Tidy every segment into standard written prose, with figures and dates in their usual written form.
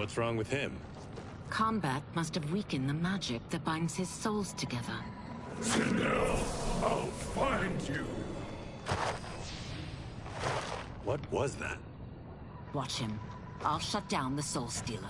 What's wrong with him? Combat must have weakened the magic that binds his souls together. Chanel, I'll find you. What was that? Watch him. I'll shut down the Soul Stealer.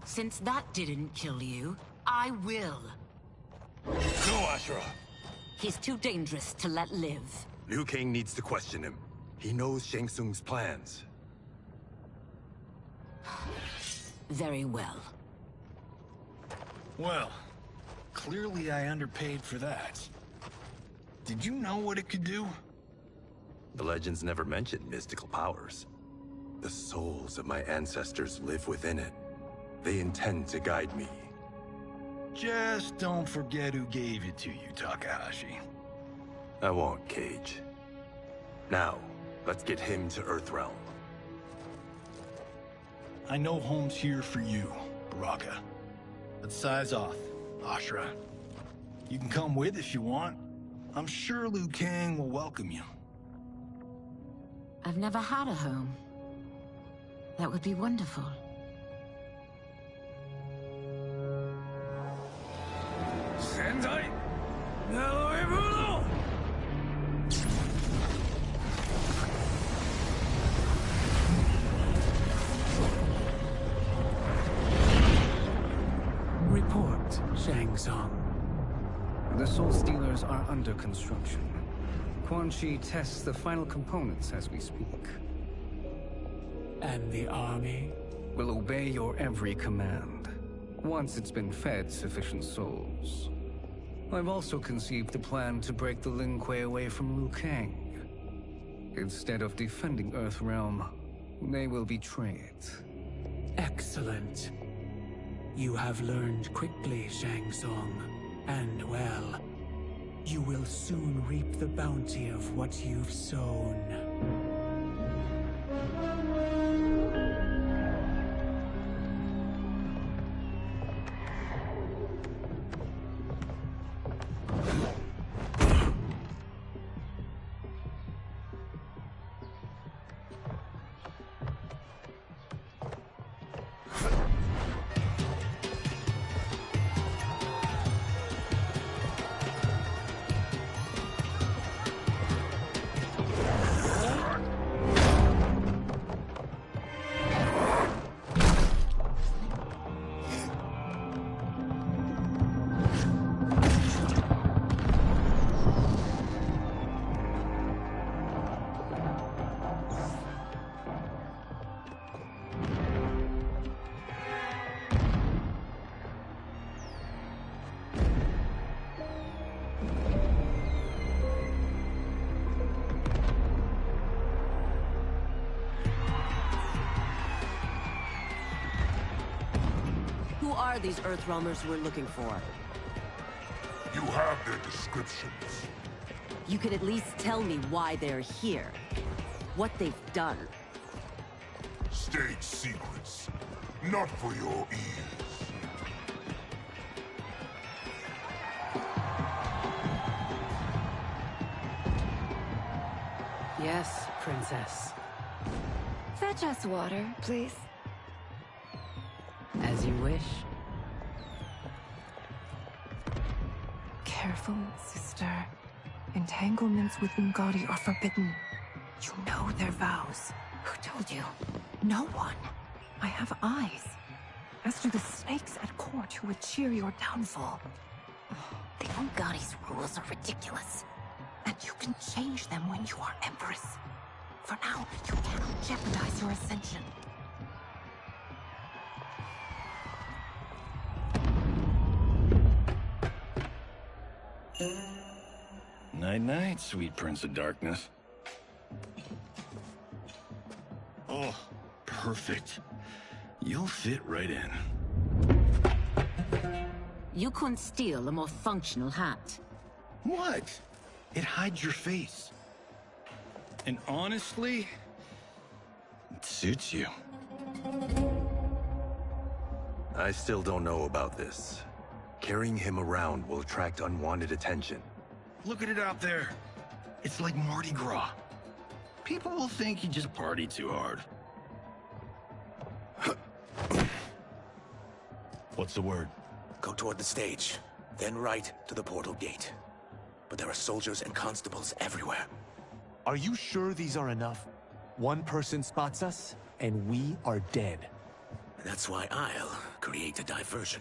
Since that didn't kill you, I will. No, Ashura! He's too dangerous to let live. Liu Kang needs to question him. He knows Shang Tsung's plans. Very well. Well, clearly I underpaid for that. Did you know what it could do? The legends never mentioned mystical powers. The souls of my ancestors live within it. They intend to guide me. Just don't forget who gave it to you, Takahashi. I won't, Cage. Now, let's get him to Earthrealm. I know home's here for you, Baraka. Let's size off, Ashura. You can come with if you want. I'm sure Liu Kang will welcome you. I've never had a home. That would be wonderful. Sendai, Naloebuno! Report, Shang Tsung. The Soul Stealers are under construction. Quan Chi tests the final components as we speak. And the army? Will obey your every command, once it's been fed sufficient souls. I've also conceived a plan to break the Lin Kuei away from Liu Kang. Instead of defending Earthrealm, they will betray it. Excellent. You have learned quickly, Shang Tsung. And well, you will soon reap the bounty of what you've sown. Who are these Earthrealmers we're looking for? You have their descriptions. You could at least tell me why they're here. What they've done. State secrets. Not for your ears. Yes, Princess. Fetch us water, please. As you wish. Careful, sister. Entanglements with Ungadi are forbidden. You know their vows. Who told you? No one. I have eyes. As do the snakes at court who would cheer your downfall. The Ungadi's rules are ridiculous. And you can change them when you are Empress. For now, you cannot jeopardize your ascension. Night-night, sweet Prince of Darkness. Oh, perfect. You'll fit right in. You couldn't steal a more functional hat. What? It hides your face. And honestly, it suits you. I still don't know about this. Carrying him around will attract unwanted attention. Look at it out there. It's like Mardi Gras. People will think you just party too hard. What's the word? Go toward the stage, then right to the portal gate. But there are soldiers and constables everywhere. Are you sure these are enough? One person spots us, and we are dead. That's why I'll create a diversion.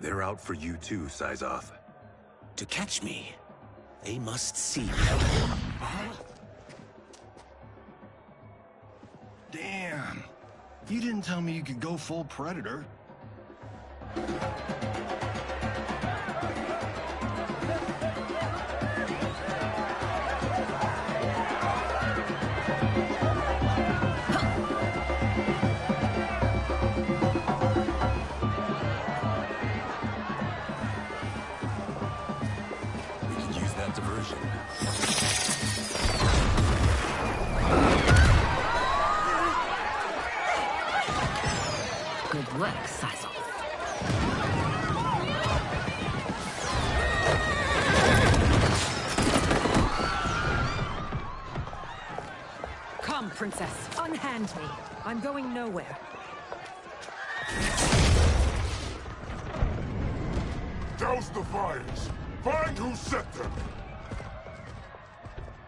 They're out for you too, Syzoth. To catch me, they must see. Damn. You didn't tell me you could go full Predator. We can use that diversion. Good work, Syzoth. Come, Princess. Unhand me. I'm going nowhere. Douse the fires. Find who set them.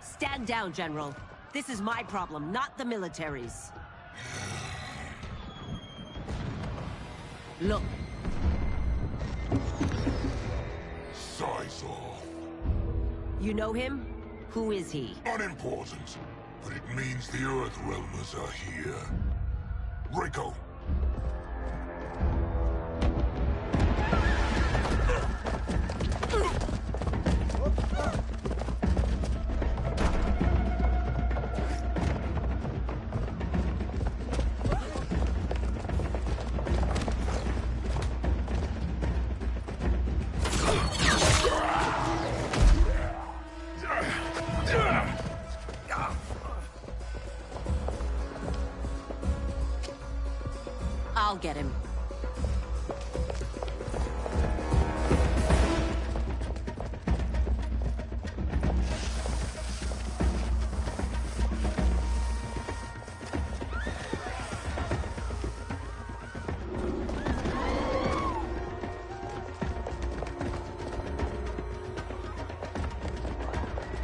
Stand down, General. This is my problem, not the military's. Look. Syzoth. You know him? Who is he? Unimportant, but it means the Earthrealmers are here. Rico. I'll get him.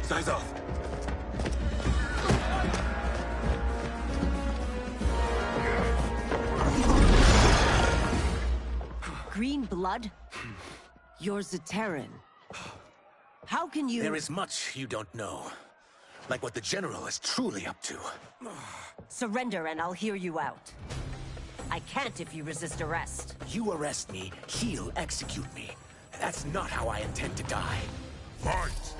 Syzoth! Green blood? You're Zaterran. How can you— There is much you don't know. Like what the General is truly up to. Surrender and I'll hear you out. I can't if you resist arrest. You arrest me, he'll execute me. And that's not how I intend to die. Fight!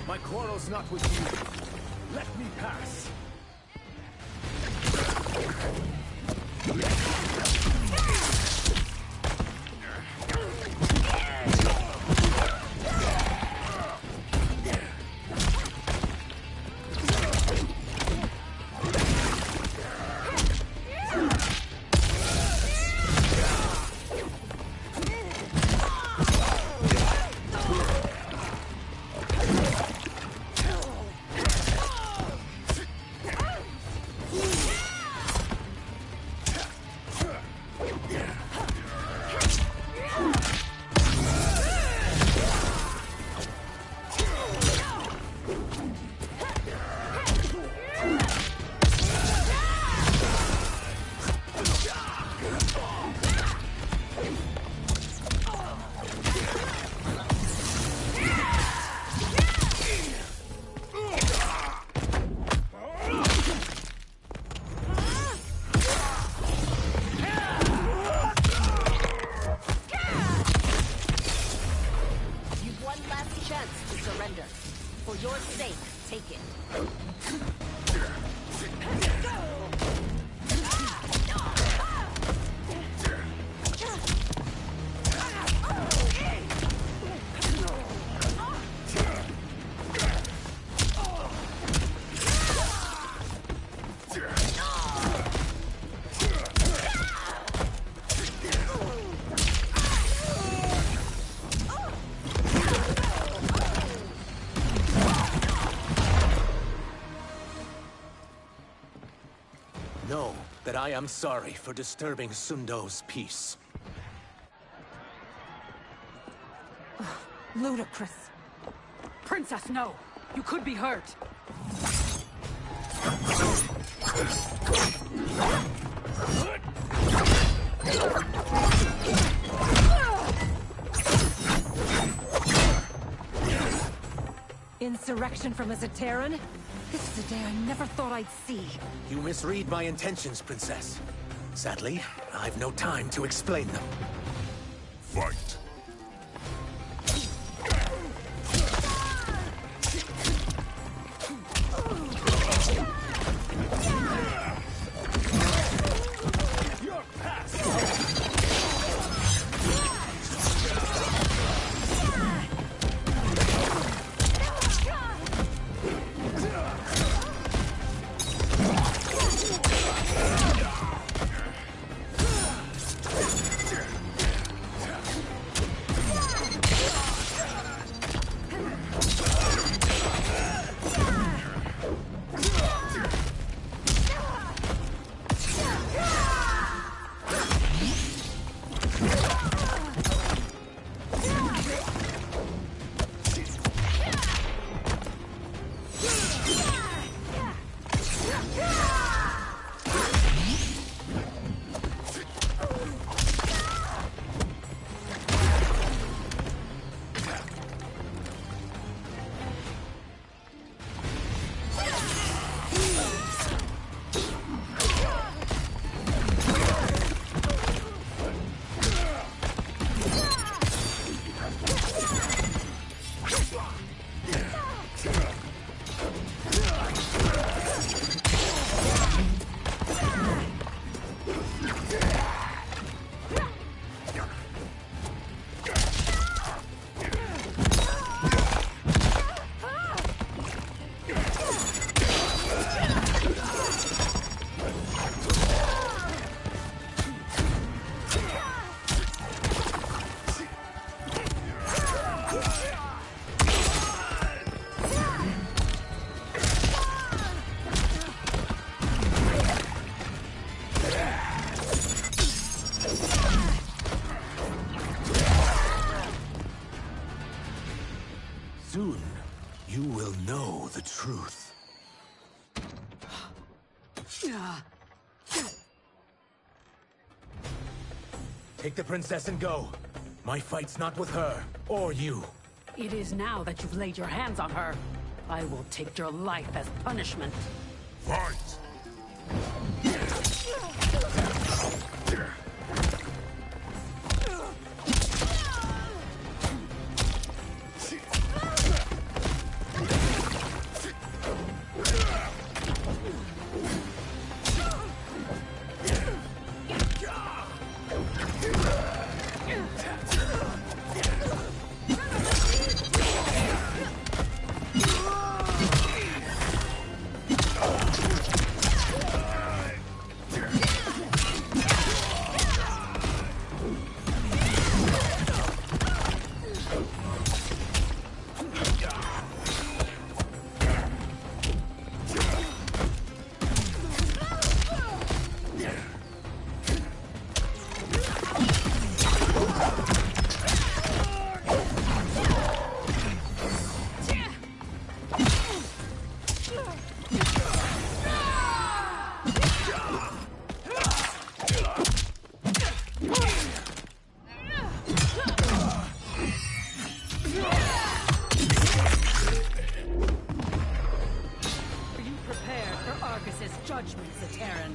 My quarrel's not with you. Let me pass. Know that I am sorry for disturbing Sundo's peace. Ludicrous. Princess, no! You could be hurt! Insurrection from a Zaterran? This is a day I never thought I'd see. You misread my intentions, Princess. Sadly, I've no time to explain them. Fight. Soon, you will know the truth. Take the princess and go. My fight's not with her, or you. It is now that you've laid your hands on her. I will take your life as punishment. Fight! Judgment, Zaterran.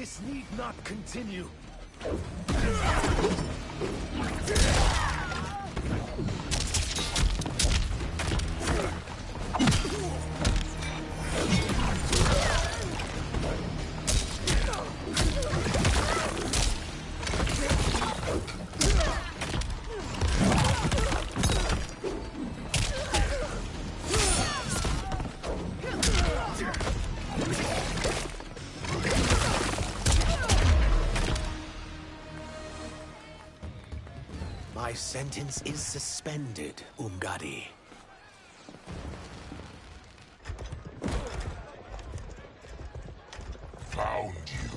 This need not continue. My sentence is suspended, Umgadi. Found you.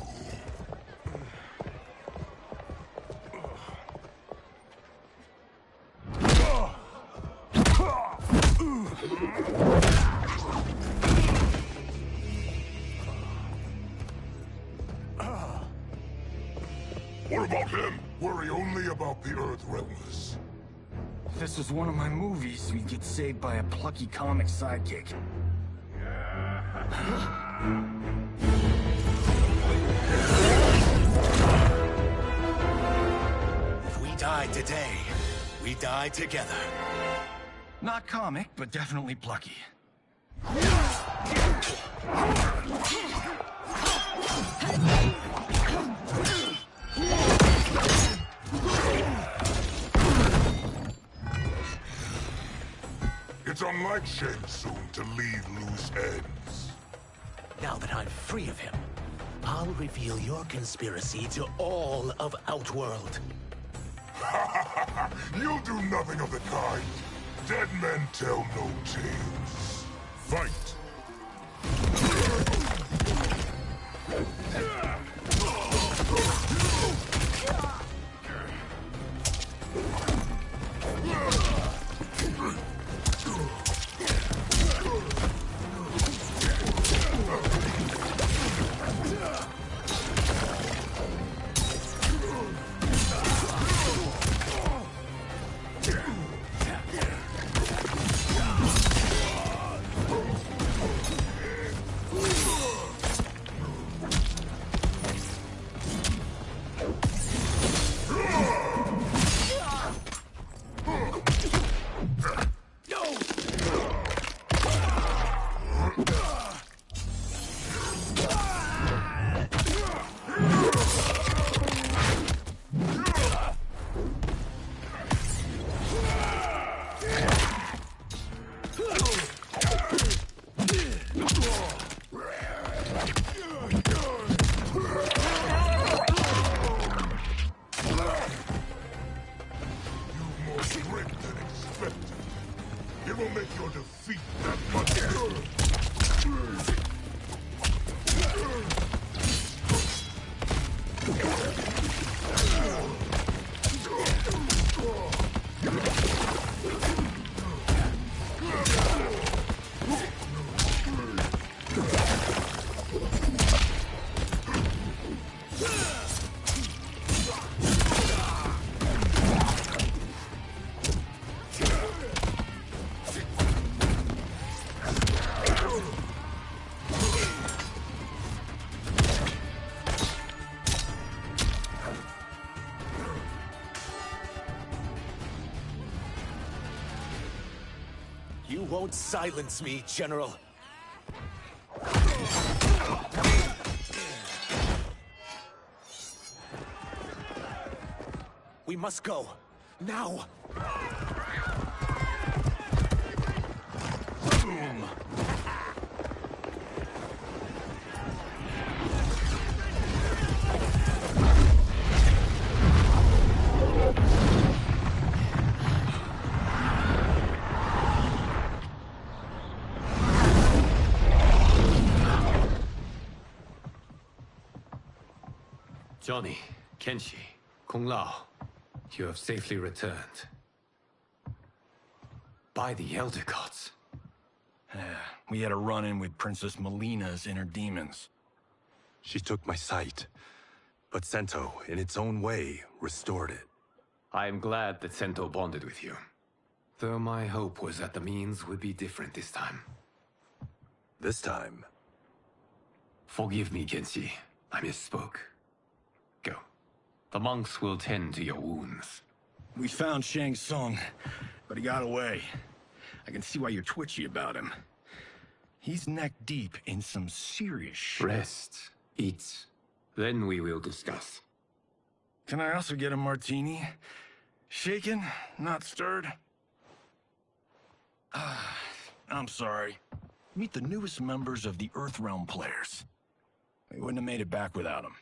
What about him? Worry only about the Earth Realmers. If this was one of my movies, we'd get saved by a plucky comic sidekick. If we die today, we die together. Not comic, but definitely plucky. It's unlike Shang Tsung to leave loose ends. Now that I'm free of him, I'll reveal your conspiracy to all of Outworld. You'll do nothing of the kind. Dead men tell no tales. Fight! It will make your defeat that much You won't silence me, General. We must go. Now! Boom! Johnny, Kenshi, Kung Lao, you have safely returned. By the Elder Gods. We had a run-in with Princess Melina's inner demons. She took my sight, but Sento, in its own way, restored it. I am glad that Sento bonded with you. Though my hope was that the means would be different this time. This time? Forgive me, Kenshi. I misspoke. Go. The monks will tend to your wounds. We found Shang Tsung, but he got away. I can see why you're twitchy about him. He's neck deep in some serious shit. Rest. Eat. Then we will discuss. Can I also get a martini? Shaken, not stirred? I'm sorry. Meet the newest members of the Earthrealm players. We wouldn't have made it back without them.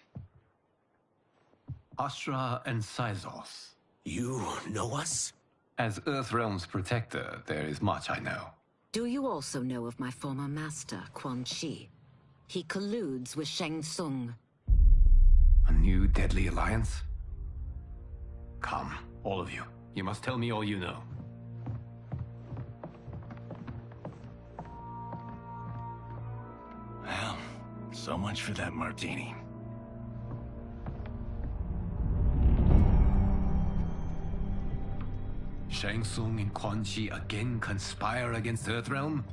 Astra and Syzoth. You know us? As Earthrealm's protector, there is much I know. Do you also know of my former master, Quan Chi? He colludes with Shang Tsung. A new deadly alliance? Come, all of you. You must tell me all you know. Well, so much for that martini. Shang Tsung and Quan Chi again conspire against Earthrealm?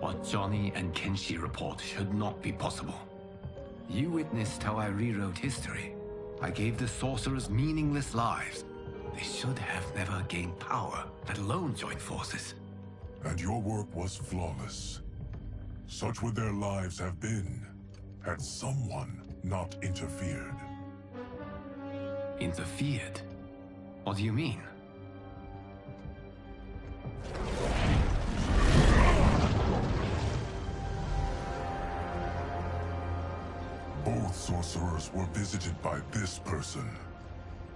What Johnny and Kenshi report should not be possible. You witnessed how I rewrote history. I gave the sorcerers meaningless lives. They should have never gained power, let alone join forces. And your work was flawless. Such would their lives have been, had someone not interfered. Interfered? What do you mean? Both sorcerers were visited by this person.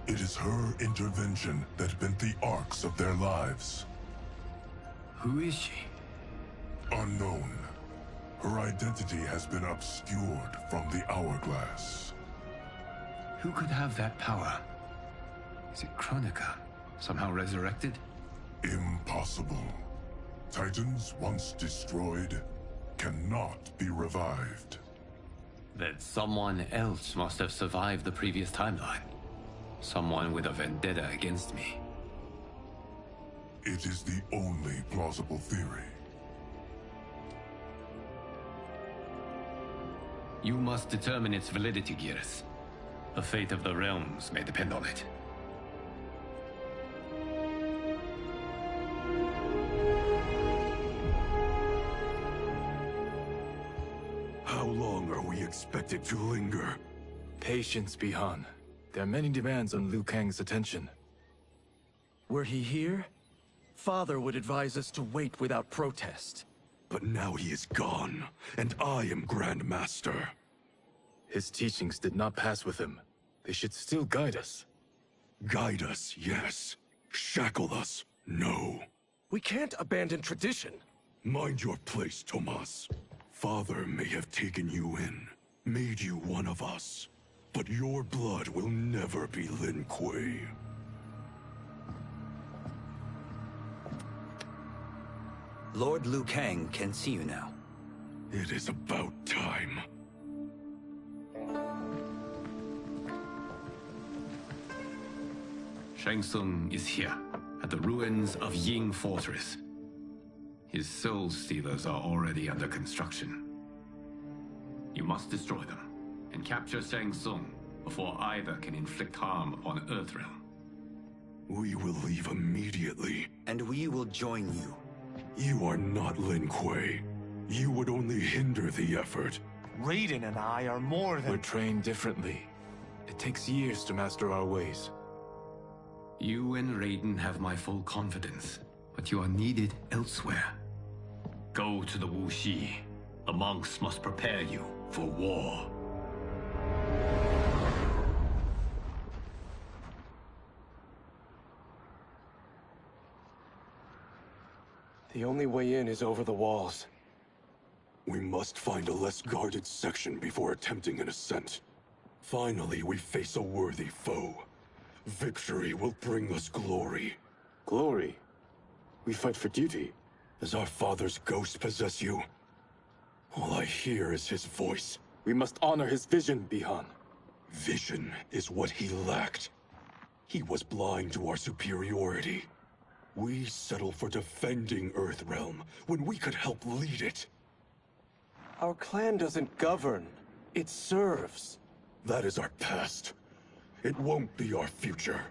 It is her intervention that bent the arcs of their lives. Who is she? Unknown. Her identity has been obscured from the hourglass. Who could have that power? Is it Kronika? Somehow resurrected? Impossible. Titans once destroyed cannot be revived. Then someone else must have survived the previous timeline. Someone with a vendetta against me. It is the only plausible theory. You must determine its validity, Geras. The fate of the realms may depend on it. How long are we expected to linger? Patience, Bihan. There are many demands on Liu Kang's attention. Were he here, Father would advise us to wait without protest. But now he is gone, and I am Grand Master. His teachings did not pass with him. They should still guide us. Guide us, yes. Shackle us, no. We can't abandon tradition. Mind your place, Tomas. Father may have taken you in, made you one of us. But your blood will never be Lin Kuei. Lord Liu Kang can see you now. It is about time. Shang Tsung is here, at the ruins of Ying Fortress. His soul stealers are already under construction. You must destroy them, and capture Shang Tsung before either can inflict harm upon Earthrealm. We will leave immediately. And we will join you. You are not Lin Kuei. You would only hinder the effort. Raiden and I are more than... We're trained differently. It takes years to master our ways. You and Raiden have my full confidence, but you are needed elsewhere. Go to the Wuxi. The monks must prepare you for war. The only way in is over the walls. We must find a less guarded section before attempting an ascent. Finally, we face a worthy foe. Victory will bring us glory. Glory? We fight for duty. Does our father's ghost possess you? All I hear is his voice. We must honor his vision, Bihan. Vision is what he lacked. He was blind to our superiority. We settle for defending Earthrealm when we could help lead it. Our clan doesn't govern. It serves. That is our past. It won't be our future.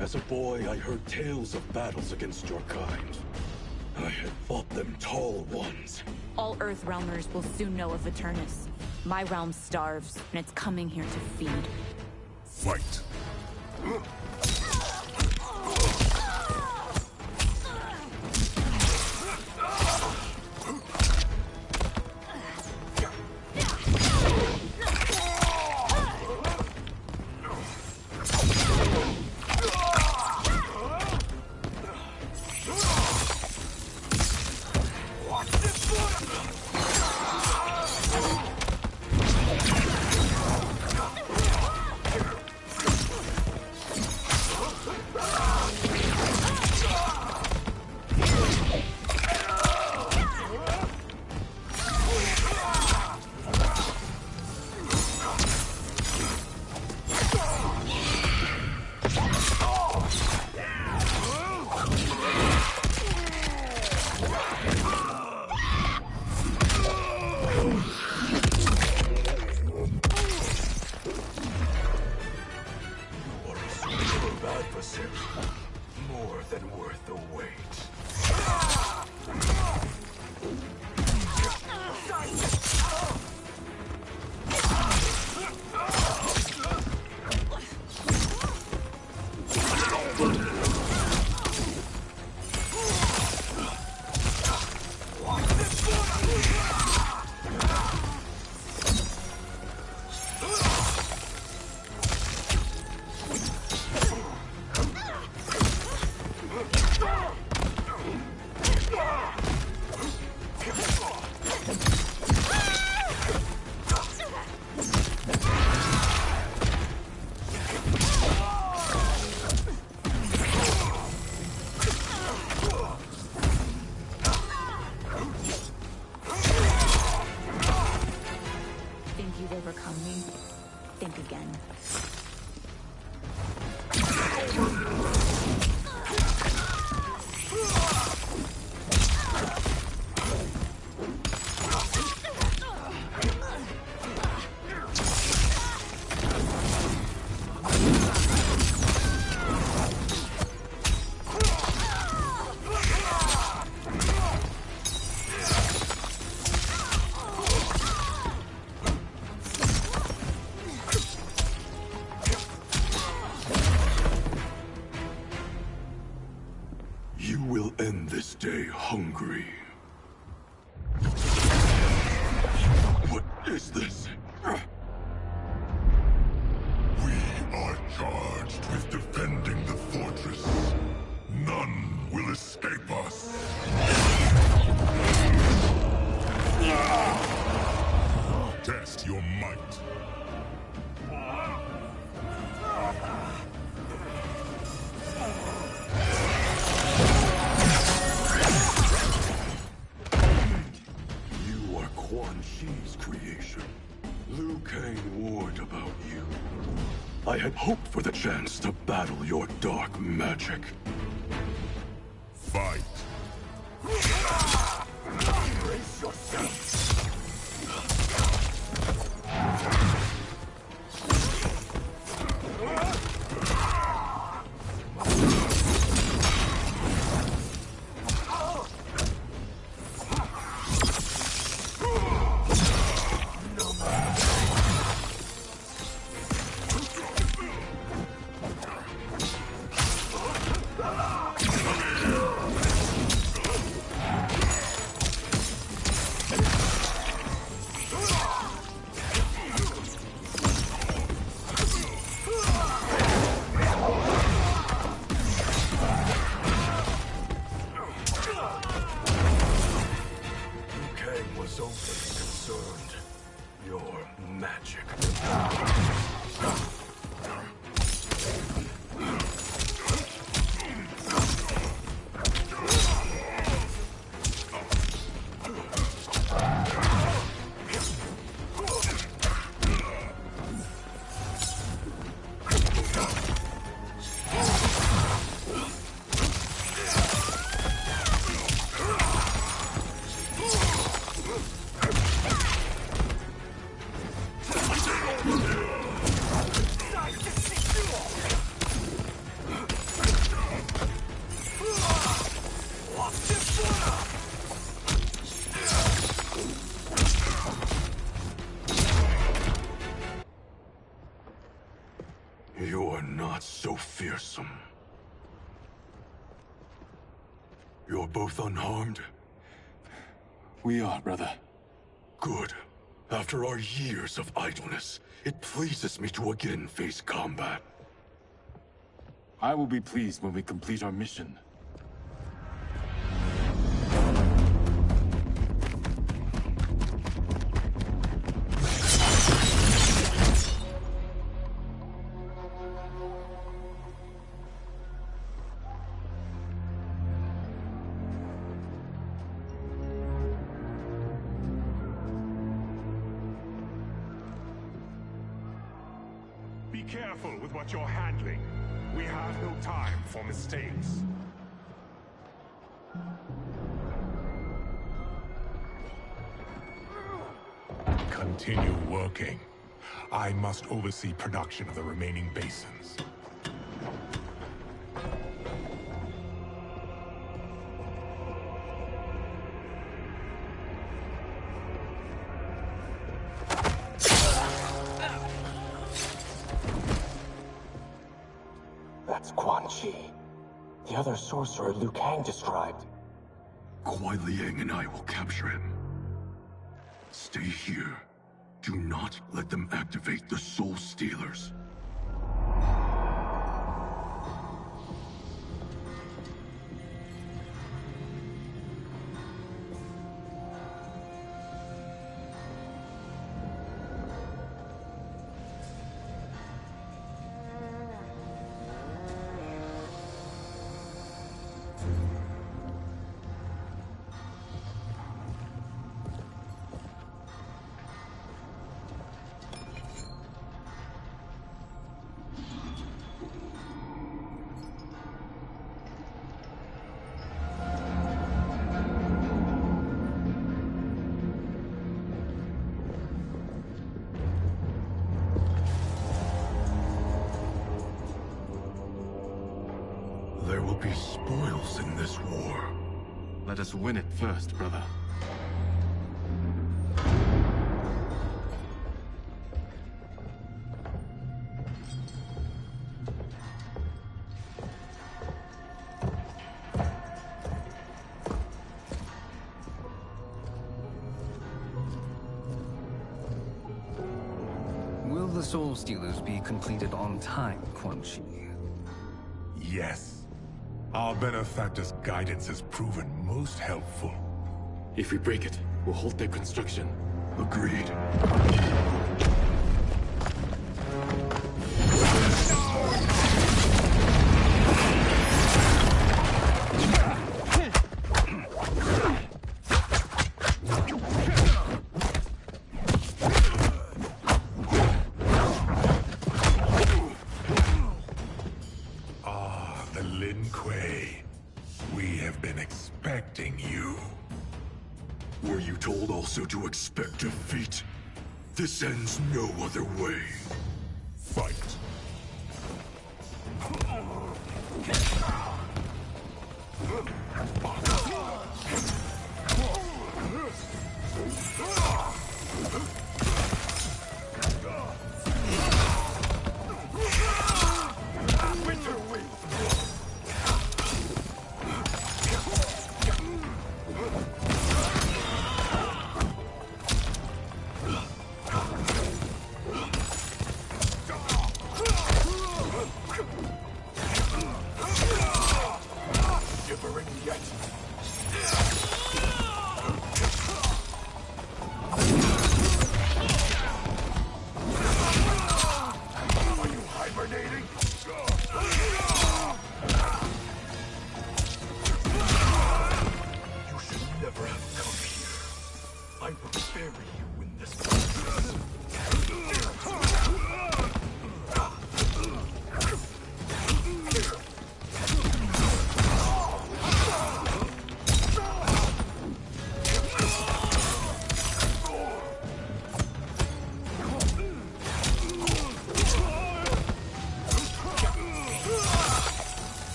As a boy, I heard tales of battles against your kind. I had fought them tall ones. All Earthrealmers will soon know of Eternus. My realm starves, and it's coming here to feed. Fight. More than worth the wait. Overcome me. Think again. You will end this day hungry. What is this? We are charged with defending the fortress. None will escape us. Test your might. Quan Chi's creation. Liu Kang warned about you. I had hoped for the chance to battle your dark magic. Fight. Brace yourself. was only concerned your magic. You're not so fearsome. You're both unharmed? We are, brother. Good. After our years of idleness, it pleases me to again face combat. I will be pleased when we complete our mission. Be careful with what you're handling. We have no time for mistakes. Continue working. I must oversee production of the remaining basins. That's Quan Chi. The other sorcerer Liu Kang described. Kuai Liang and I will capture him. Stay here. Do not let them activate the Soul Stealers. There will be spoils in this war. Let us win it first, brother. Will the Soul Stealers be completed on time, Quan Chi? Yes. Our benefactor's guidance has proven most helpful. If we break it, we'll halt their construction. Agreed. We have been expecting you. Were you told also to expect defeat? This ends no other way. Fight. Shivering yet. bury you in this.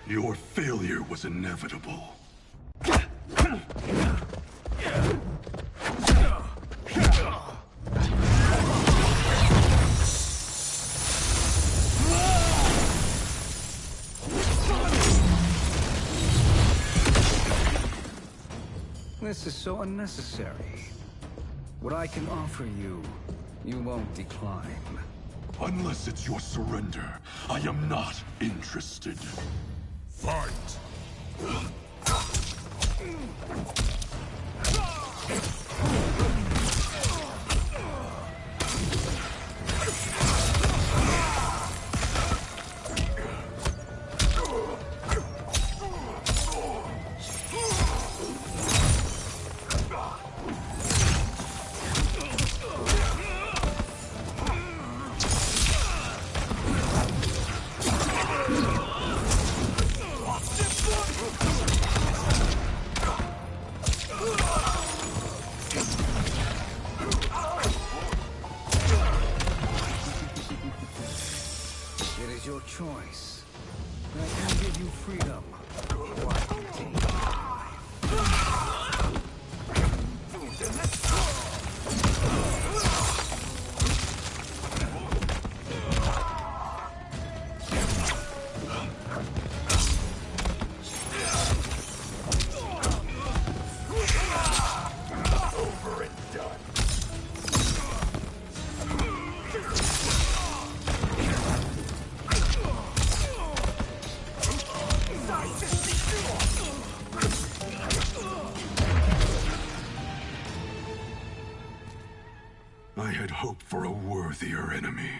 Your failure was inevitable. This is so unnecessary. What I can offer you, you won't decline. Unless it's your surrender, I am not interested. Fight! It is your choice. I can give you freedom, or I can take your life. Over and done. I had hoped for a worthier enemy.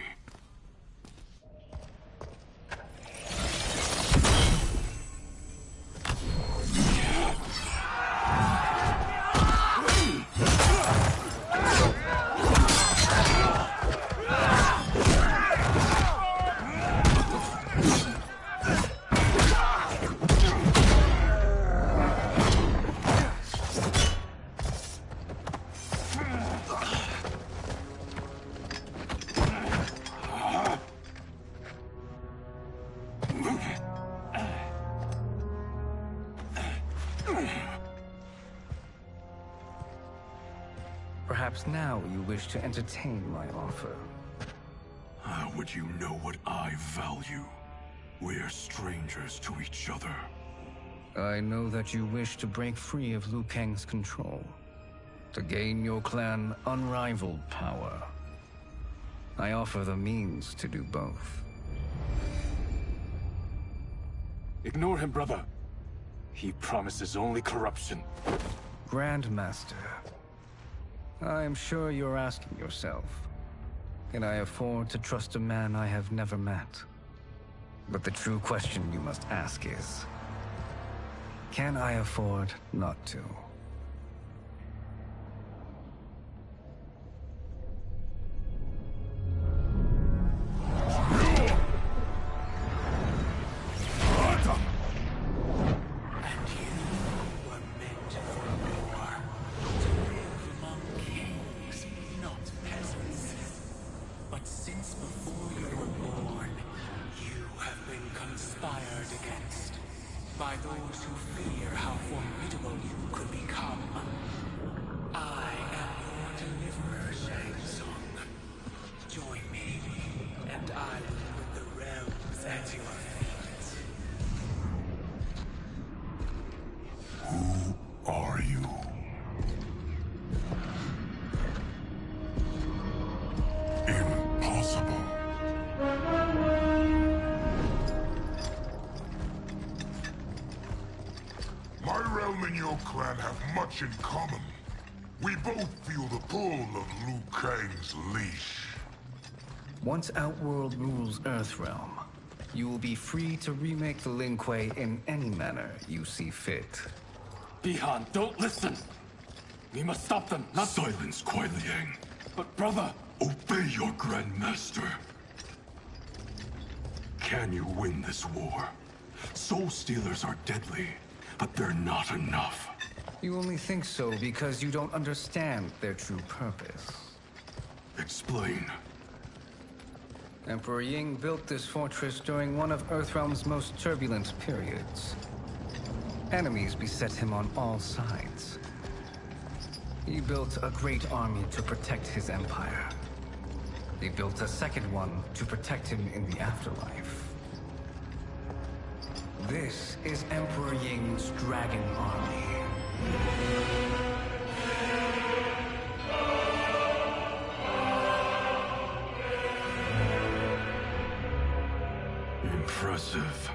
Perhaps now you wish to entertain my offer. How would you know what I value? We're strangers to each other. I know that you wish to break free of Liu Kang's control, to gain your clan unrivaled power. I offer the means to do both. Ignore him, brother. He promises only corruption. Grandmaster, I am sure you're asking yourself, can I afford to trust a man I have never met? But the true question you must ask is, can I afford not to? By those who fear how formidable you could become. I am your deliverer, Shang Tsung. Join me, and I will put the realms at your feet. Who are you? Impossible. My realm and your clan have much in common. We both feel the pull of Liu Kang's leash. Once Outworld rules Earthrealm, you will be free to remake the Lin Kuei in any manner you see fit. Bihan, don't listen! We must stop them, not— Silence, Kuai Liang. But brother— Obey your Grandmaster. Can you win this war? Soul Stealers are deadly, but they're not enough. You only think so because you don't understand their true purpose. Explain. Emperor Ying built this fortress during one of Earthrealm's most turbulent periods. Enemies beset him on all sides. He built a great army to protect his empire. He built a second one to protect him in the afterlife. This is Emperor Ying's Dragon Army. Impressive.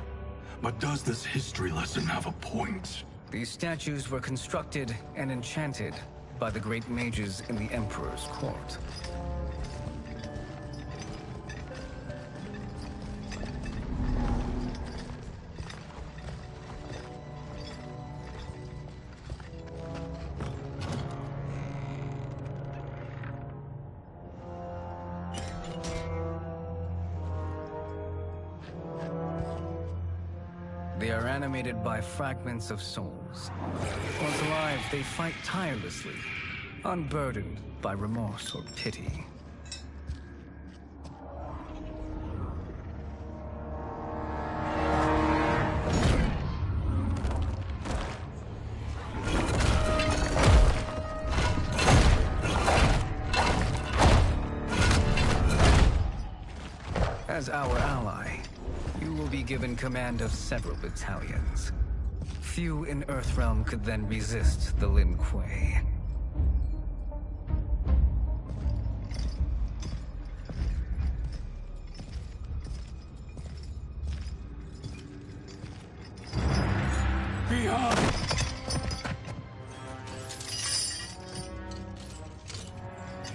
But does this history lesson have a point? These statues were constructed and enchanted by the great mages in the Emperor's court. They are animated by fragments of souls. Once alive, they fight tirelessly, unburdened by remorse or pity. As our ally, you will be given command of several battalions. Few in Earthrealm could then resist the Lin Kuei. Behind!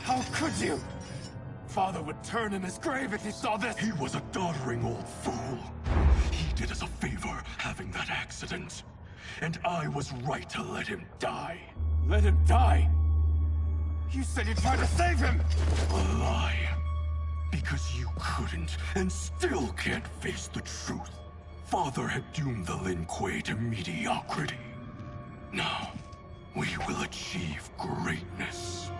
How could you? Father would turn in his grave if he saw this! He was a doddering old fool. He did us a favor having that accident. And I was right to let him die. Let him die? You said you tried to save him! A lie. Because you couldn't, and still can't face the truth. Father had doomed the Lin Kuei to mediocrity. Now, we will achieve greatness.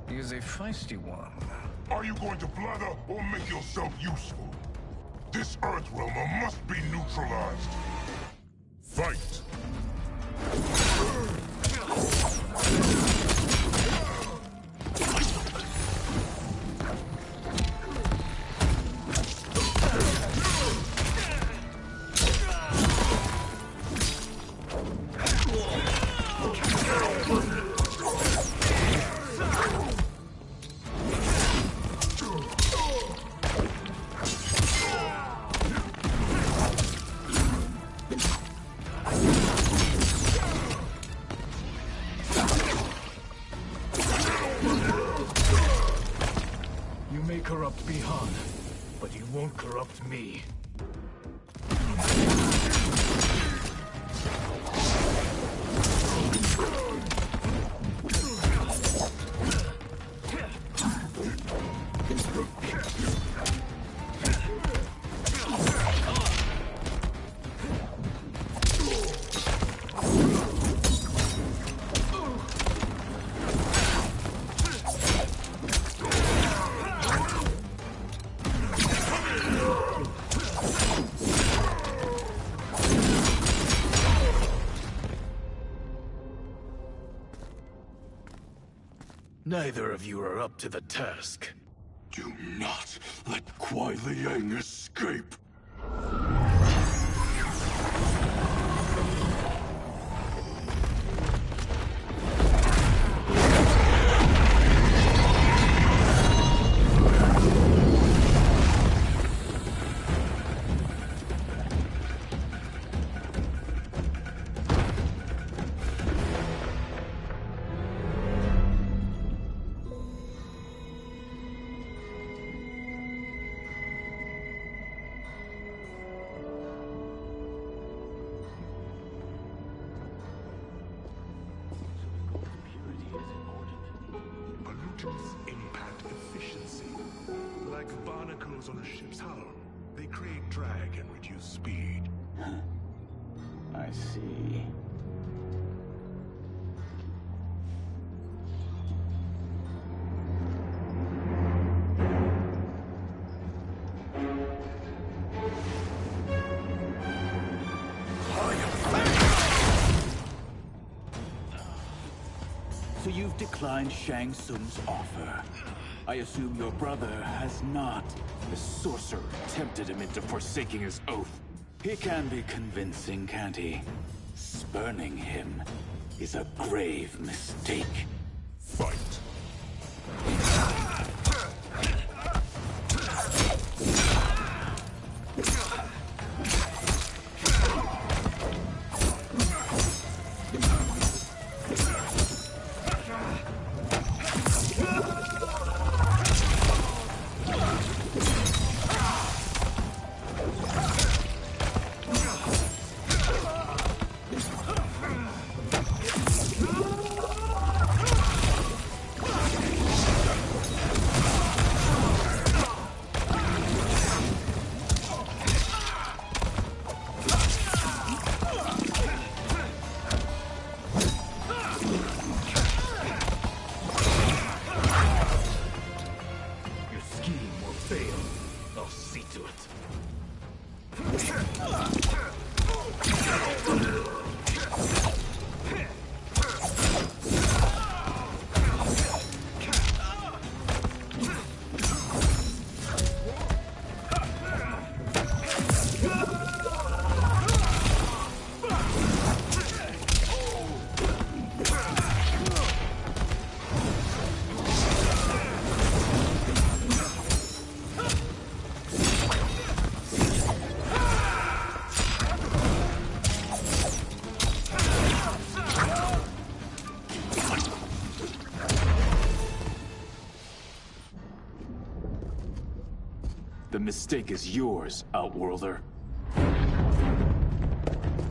He is a feisty one. Are you going to blather or make yourself useful? This Earthrealmer must be neutralized. Fight! You may corrupt Bihan, but you won't corrupt me. Neither of you are up to the task. Do not let Kuai Liang escape. Pollutants impact efficiency. Like barnacles on a ship's hull, they create drag and reduce speed. I see. So you've declined Shang Tsung's offer. I assume your brother has not. The sorcerer tempted him into forsaking his oath. He can be convincing, can't he? Spurning him is a grave mistake. Fight. The mistake is yours, Outworlder.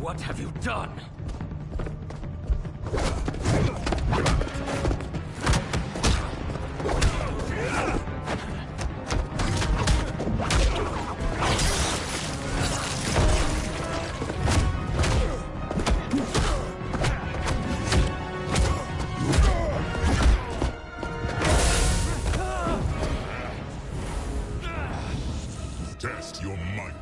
What have you done? Test your might.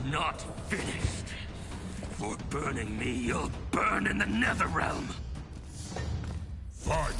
Not finished. For burning me, you'll burn in the Netherrealm. Fight!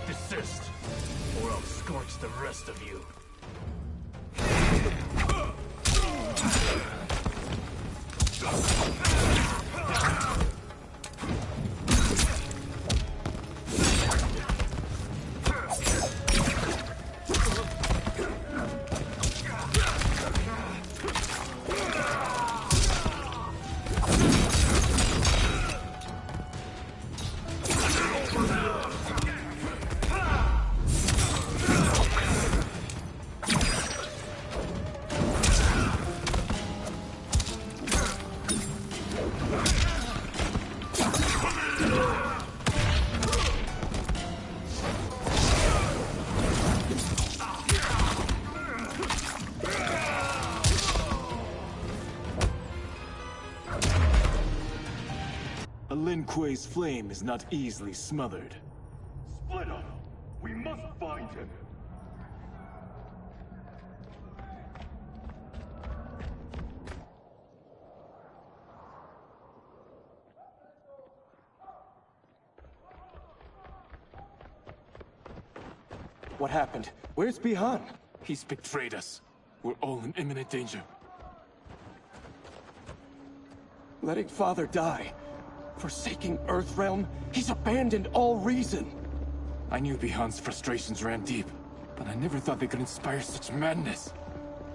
Desist, or I'll scorch the rest of you. blaze flame is not easily smothered. Split up! We must find him! What happened? Where's Bihan? He's betrayed us. We're all in imminent danger. Letting Father die. Forsaking Earthrealm. He's abandoned all reason. I knew Bihan's frustrations ran deep, but I never thought they could inspire such madness.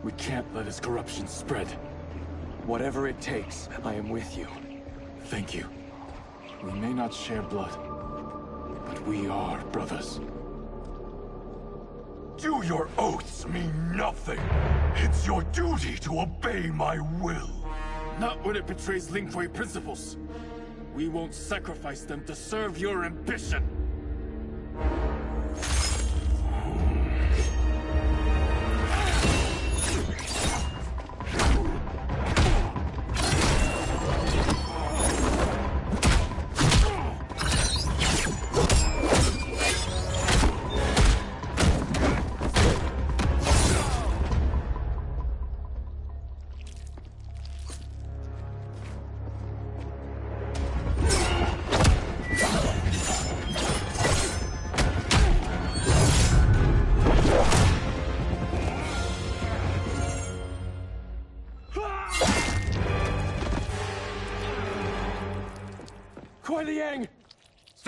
We can't let his corruption spread. Whatever it takes, I am with you. Thank you. We may not share blood, but we are brothers. Do your oaths mean nothing? It's your duty to obey my will. Not when it betrays Lin Kuei principles. We won't sacrifice them to serve your ambition.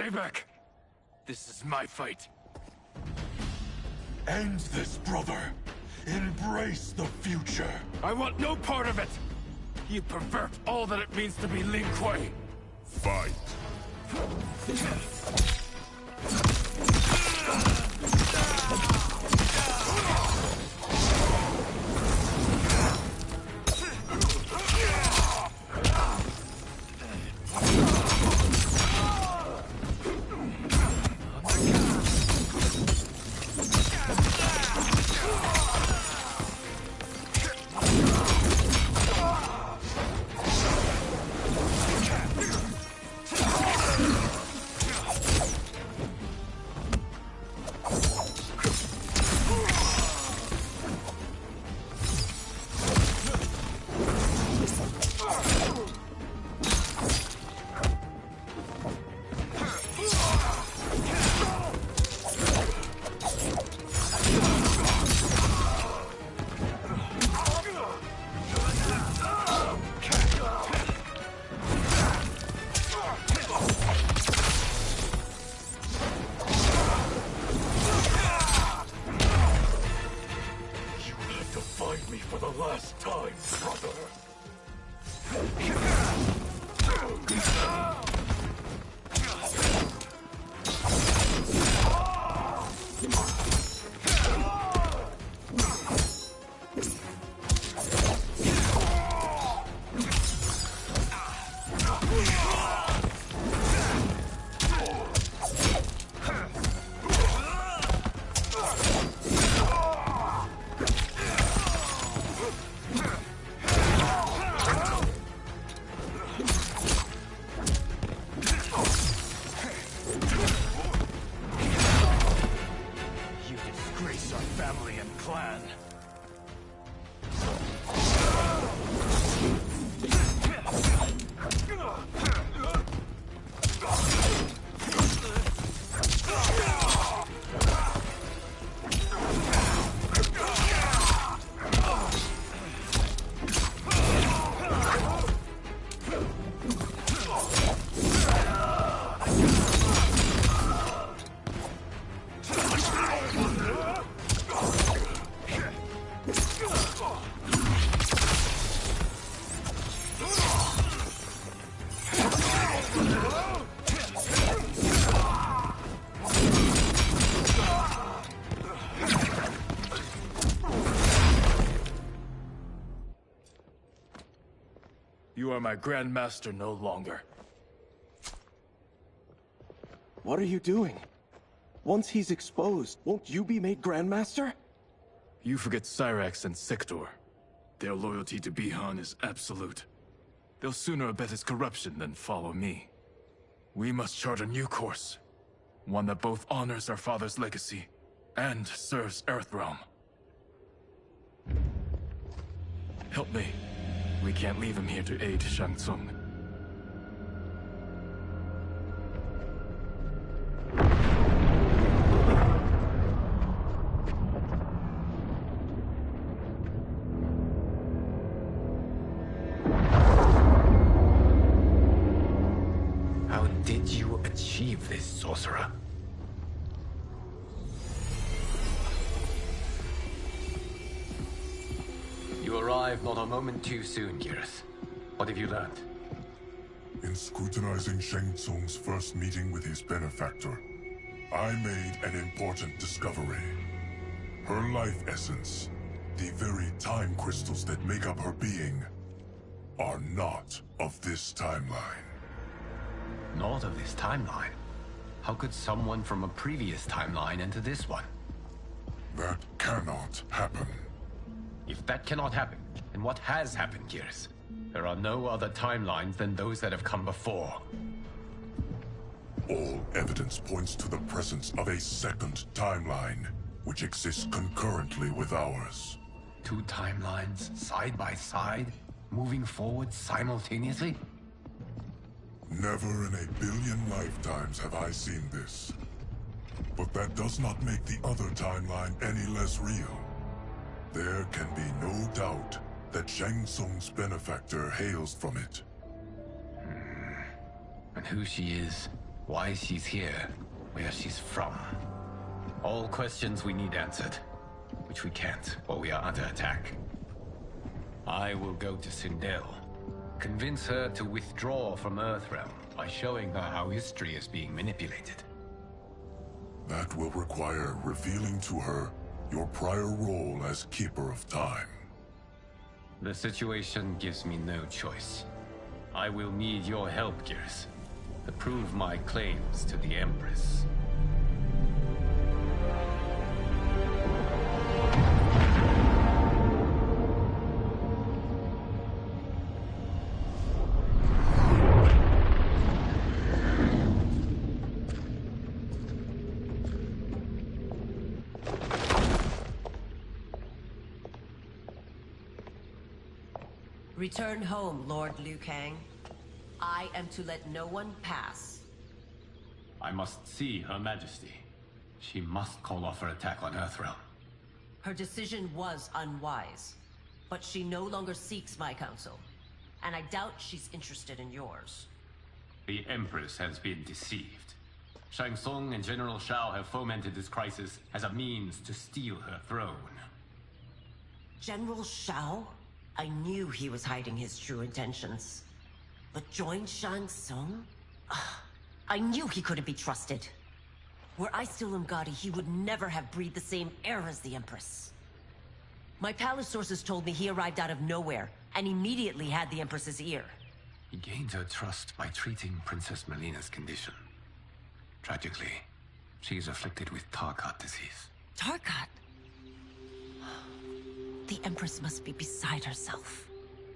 Stay back! This is my fight. End this, brother. Embrace the future. I want no part of it! You pervert all that it means to be Lin Kuei! Fight! You are my Grand Master no longer. What are you doing? Once he's exposed, won't you be made Grandmaster? You forget Cyrax and Sector. Their loyalty to Bihan is absolute. They'll sooner abet his corruption than follow me. We must chart a new course. One that both honors our father's legacy and serves Earthrealm. Help me. We can't leave him here to aid Shang Tsung. How did you achieve this, sorcerer? You arrived not a moment too soon, Geras. What have you learned? In scrutinizing Shang Tsung's first meeting with his benefactor, I made an important discovery. Her life essence, the very time crystals that make up her being, are not of this timeline. Not of this timeline? How could someone from a previous timeline enter this one? That cannot happen. If that cannot happen, then what has happened, Geras? There are no other timelines than those that have come before. All evidence points to the presence of a second timeline, which exists concurrently with ours. Two timelines, side by side, moving forward simultaneously? Never in a billion lifetimes have I seen this. But that does not make the other timeline any less real. There can be no doubt that Shang Tsung's benefactor hails from it. And who she is, why she's here, where she's from. All questions we need answered, which we can't while we are under attack. I will go to Sindel. Convince her to withdraw from Earthrealm by showing her how history is being manipulated. That will require revealing to her your prior role as Keeper of Time. The situation gives me no choice. I will need your help, Geras, to prove my claims to the Empress. Return home, Lord Liu Kang. I am to let no one pass. I must see Her Majesty. She must call off her attack on Earthrealm. Her decision was unwise, but she no longer seeks my counsel, and I doubt she's interested in yours. The Empress has been deceived. Shang Tsung and General Shao have fomented this crisis as a means to steal her throne. General Shao? I knew he was hiding his true intentions. But join Shang Tsung? I knew he couldn't be trusted. Were I still Umgadi, he would never have breathed the same air as the Empress. My palace sources told me he arrived out of nowhere, and immediately had the Empress's ear. He gained her trust by treating Princess Melina's condition. Tragically, she is afflicted with Tarkat disease. Tarkat? The Empress must be beside herself.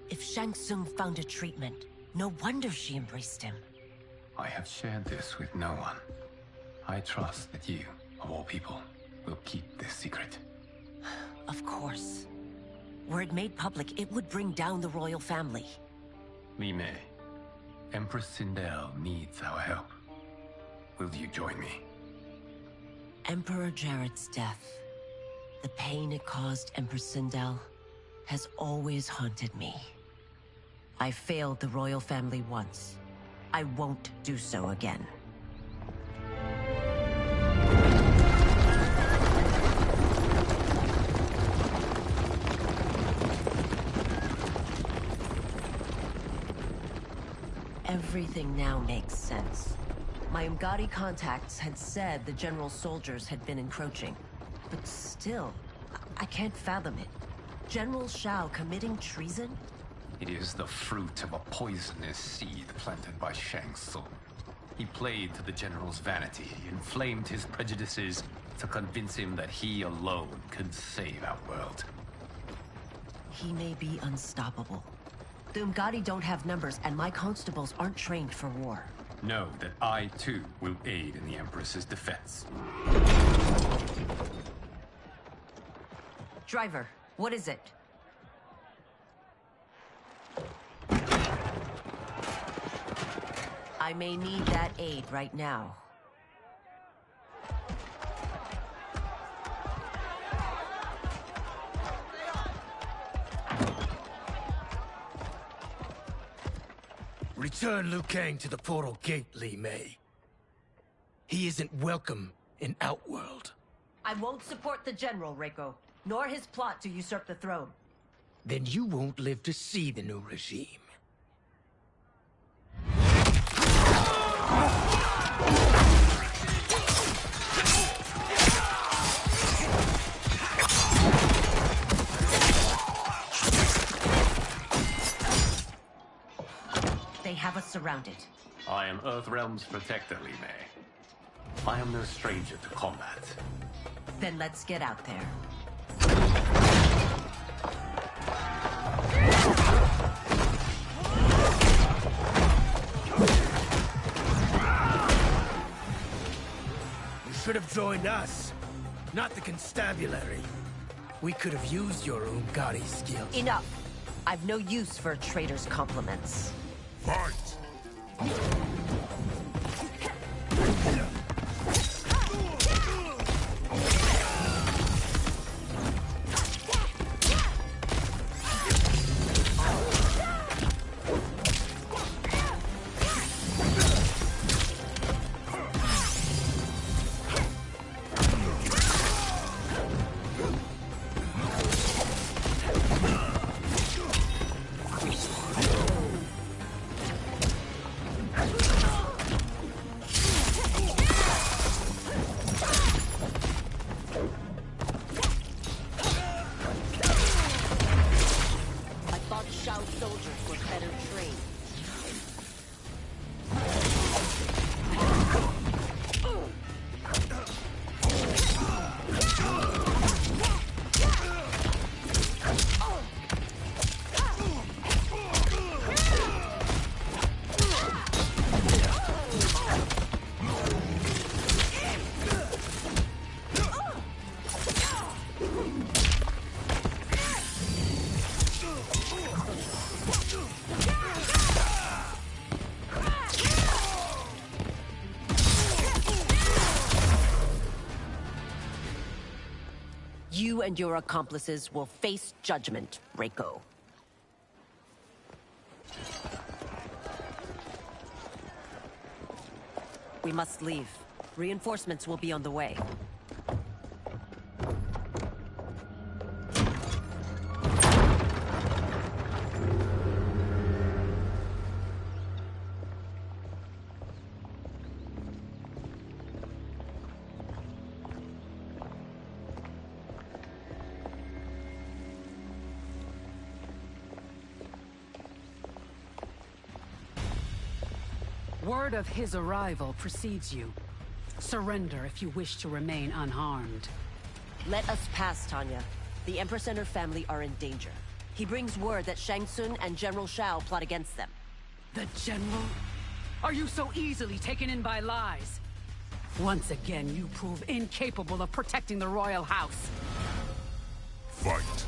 If Shang Tsung found a treatment, no wonder she embraced him. I have shared this with no one. I trust that you, of all people, will keep this secret. Of course. Were it made public, it would bring down the royal family. Li Mei, Empress Sindel needs our help. Will you join me? Emperor Jared's death, the pain it caused Empress Sindel, has always haunted me. I failed the royal family once. I won't do so again. Everything now makes sense. My Umgadi contacts had said the general soldiers had been encroaching. But still, I can't fathom it. General Shao committing treason? It is the fruit of a poisonous seed planted by Shang Tsung. He played to the general's vanity, inflamed his prejudices to convince him that he alone could save our world. He may be unstoppable. The Umgadi don't have numbers, and my constables aren't trained for war. Know that I, too, will aid in the Empress's defense. Driver, what is it? I may need that aid right now. Return Liu Kang to the portal gate, Li Mei. He isn't welcome in Outworld. I won't support the General, Reiko, nor his plot to usurp the throne. Then you won't live to see the new regime. They have us surrounded. I am Earthrealm's protector, Li Mei. I am no stranger to combat. Then let's get out there. You should have joined us, not the constabulary. We could have used your Umgadi skills. Enough! I've no use for a traitor's compliments. Fight! You and your accomplices will face judgment, Reiko. We must leave. Reinforcements will be on the way. Word of his arrival precedes you. Surrender if you wish to remain unharmed. Let us pass, Tanya. The Empress and her family are in danger. He brings word that Shang Tsung and General Shao plot against them. The General? Are you so easily taken in by lies? Once again, you prove incapable of protecting the royal house. Fight.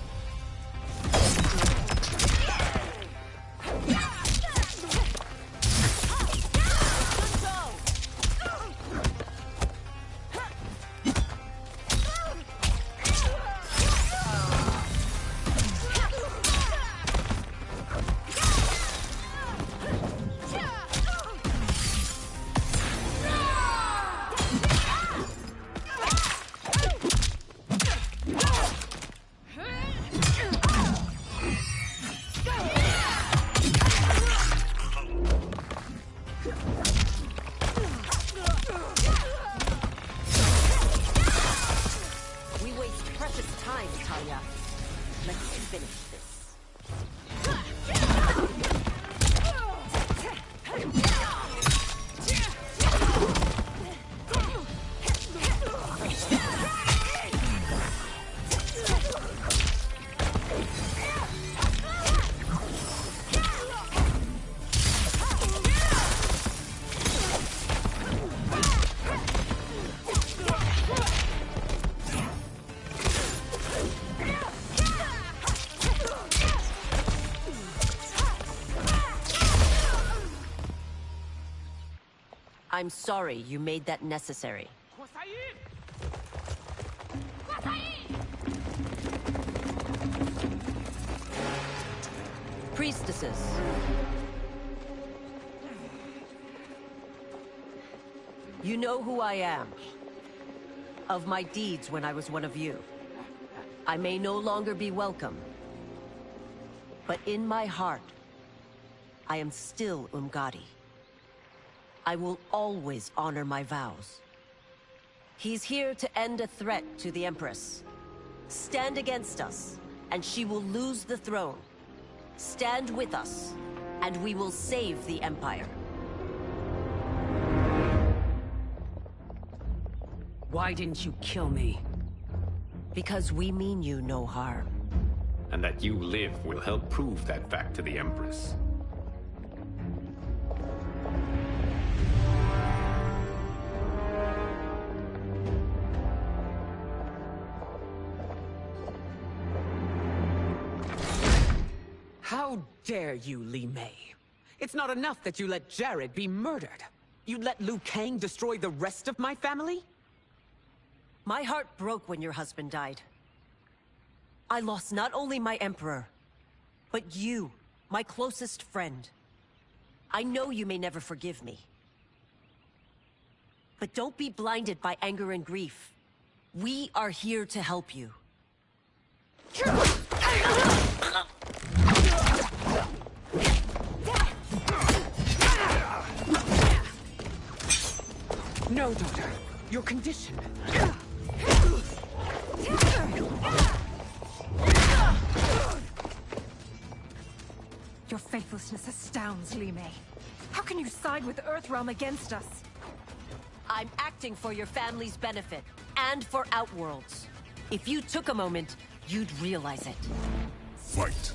I'm sorry you made that necessary. Priestesses. You know who I am. Of my deeds when I was one of you. I may no longer be welcome. But in my heart, I am still Umgadi. I will always honor my vows. He's here to end a threat to the Empress. Stand against us, and she will lose the throne. Stand with us, and we will save the Empire. Why didn't you kill me? Because we mean you no harm. And that you live will help prove that fact to the Empress. How dare you, Li Mei? It's not enough that you let Jared be murdered. You'd let Liu Kang destroy the rest of my family? My heart broke when your husband died. I lost not only my Emperor, but you, my closest friend. I know you may never forgive me. But don't be blinded by anger and grief. We are here to help you. No, daughter. Your condition. Your faithlessness astounds, Li Mei. How can you side with Earthrealm against us? I'm acting for your family's benefit, and for Outworld's. If you took a moment, you'd realize it. Fight.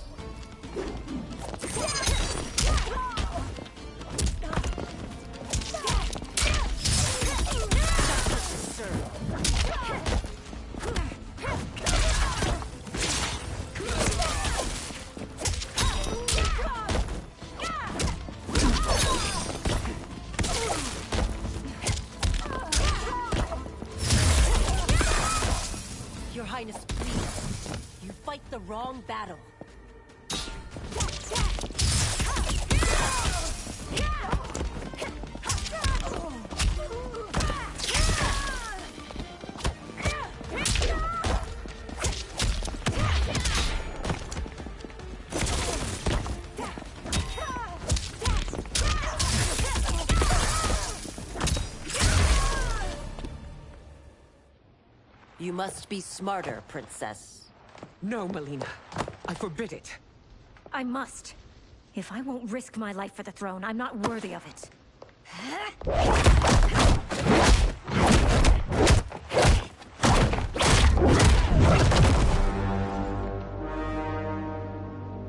Your Highness, please. You fight the wrong battle. You must be smarter, Princess. No, Melina. I forbid it. I must. If I won't risk my life for the throne, I'm not worthy of it.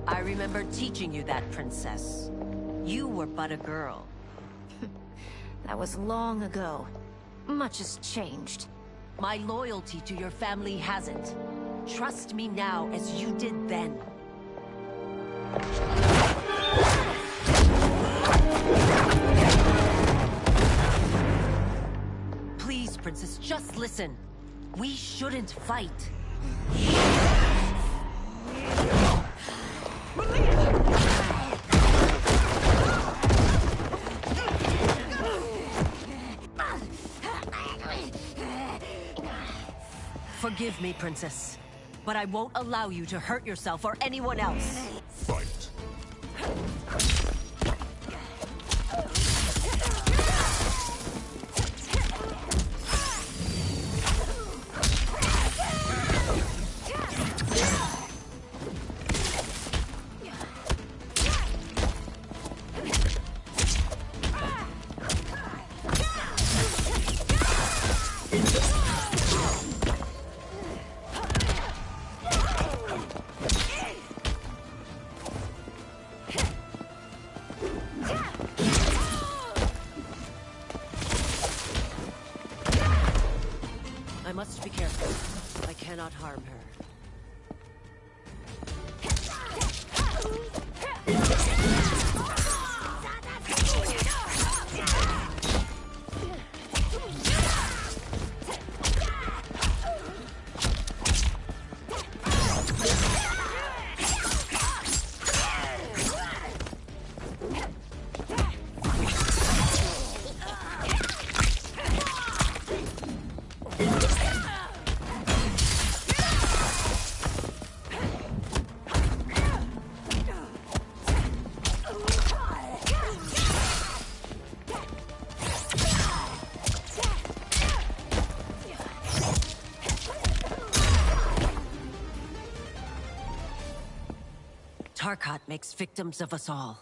I remember teaching you that, Princess. You were but a girl. That was long ago. Much has changed. My loyalty to your family hasn't. Trust me now as you did then. Please, Princess, just listen. We shouldn't fight. Forgive me, Princess, but I won't allow you to hurt yourself or anyone else. Fight. I must be careful. I cannot harm her. Tarkat makes victims of us all.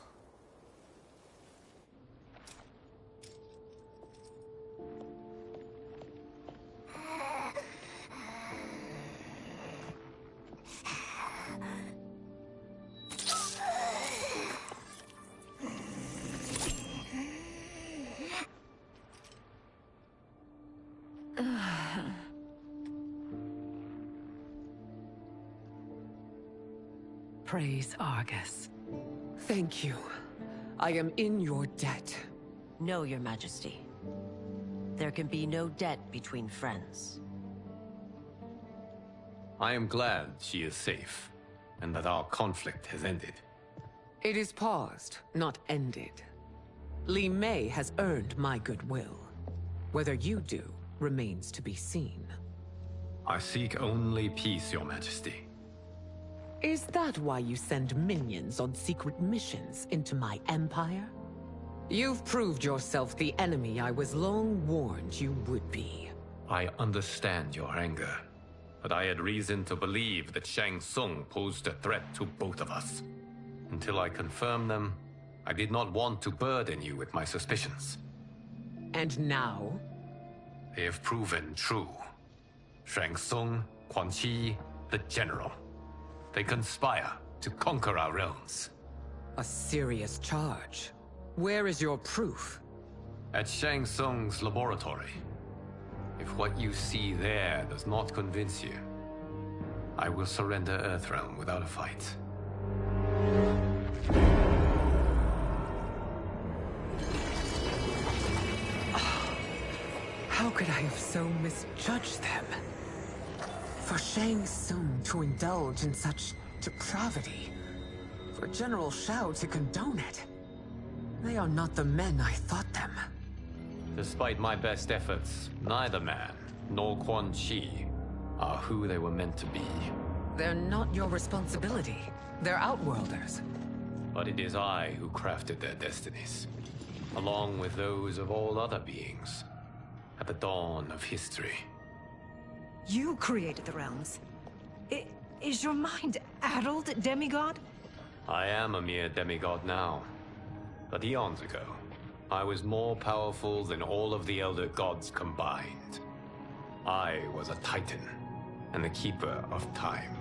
Praise Argus. Thank you. I am in your debt. No, Your Majesty. There can be no debt between friends. I am glad she is safe, and that our conflict has ended. It is paused, not ended. Li Mei has earned my goodwill. Whether you do remains to be seen. I seek only peace, Your Majesty. Is that why you send minions on secret missions into my empire? You've proved yourself the enemy I was long warned you would be. I understand your anger, but I had reason to believe that Shang Tsung posed a threat to both of us. Until I confirmed them, I did not want to burden you with my suspicions. And now? They have proven true. Shang Tsung, Quan Chi, the General. They conspire to conquer our realms. A serious charge. Where is your proof? At Shang Tsung's laboratory. If what you see there does not convince you, I will surrender Earthrealm without a fight. How could I have so misjudged them? For Shang Tsung to indulge in such depravity, for General Shao to condone it, they are not the men I thought them. Despite my best efforts, neither man nor Quan Chi are who they were meant to be. They're not your responsibility. They're Outworlders. But it is I who crafted their destinies, along with those of all other beings, at the dawn of history. You created the realms. Is your mind addled, demigod? I am a mere demigod now. But eons ago, I was more powerful than all of the Elder Gods combined. I was a Titan, and the Keeper of Time.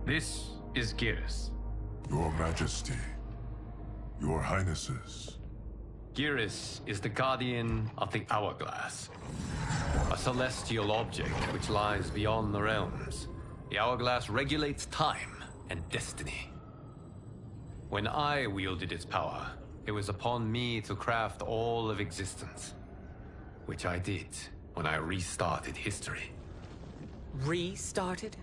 This is Geras. Your Majesty. Your Highnesses. Geras is the guardian of the Hourglass. A celestial object which lies beyond the realms. The Hourglass regulates time and destiny. When I wielded its power, it was upon me to craft all of existence. Which I did when I restarted history. Restarted?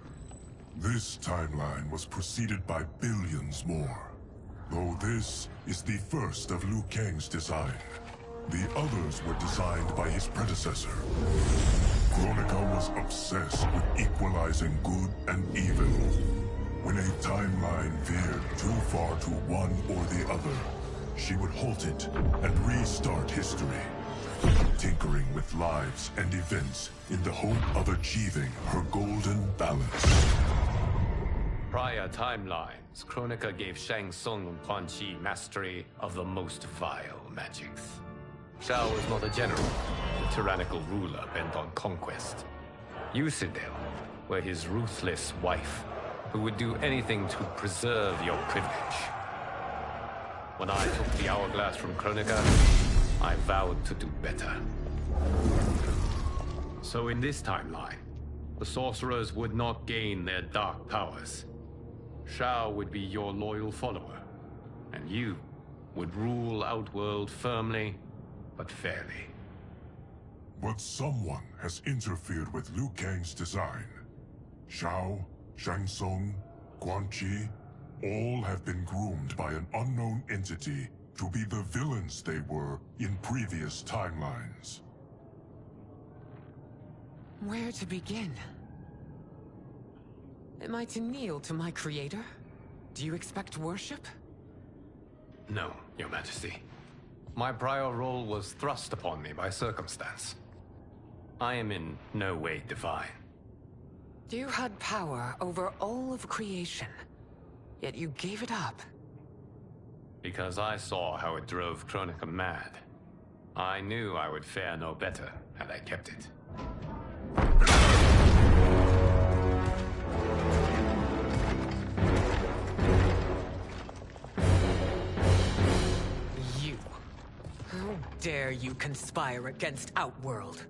This timeline was preceded by billions more. Though this is the first of Liu Kang's design. The others were designed by his predecessor. Kronika was obsessed with equalizing good and evil. When a timeline veered too far to one or the other, she would halt it and restart history, tinkering with lives and events in the hope of achieving her golden balance. Prior timelines, Kronika gave Shang Tsung and Quan Chi mastery of the most vile magics. Shao was not a general, a tyrannical ruler bent on conquest. You, Sindel, were his ruthless wife, who would do anything to preserve your privilege. When I took the Hourglass from Kronika, I vowed to do better. So in this timeline, the sorcerers would not gain their dark powers. Shao would be your loyal follower, and you would rule Outworld firmly, but fairly. But someone has interfered with Liu Kang's design. Shao, Shang Tsung, Quan Chi, all have been groomed by an unknown entity to be the villains they were in previous timelines. Where to begin? Am I to kneel to my creator? Do you expect worship? No, Your Majesty. My prior role was thrust upon me by circumstance. I am in no way divine. You had power over all of creation, yet you gave it up. Because I saw how it drove Kronika mad. I knew I would fare no better had I kept it. You. How dare you conspire against Outworld?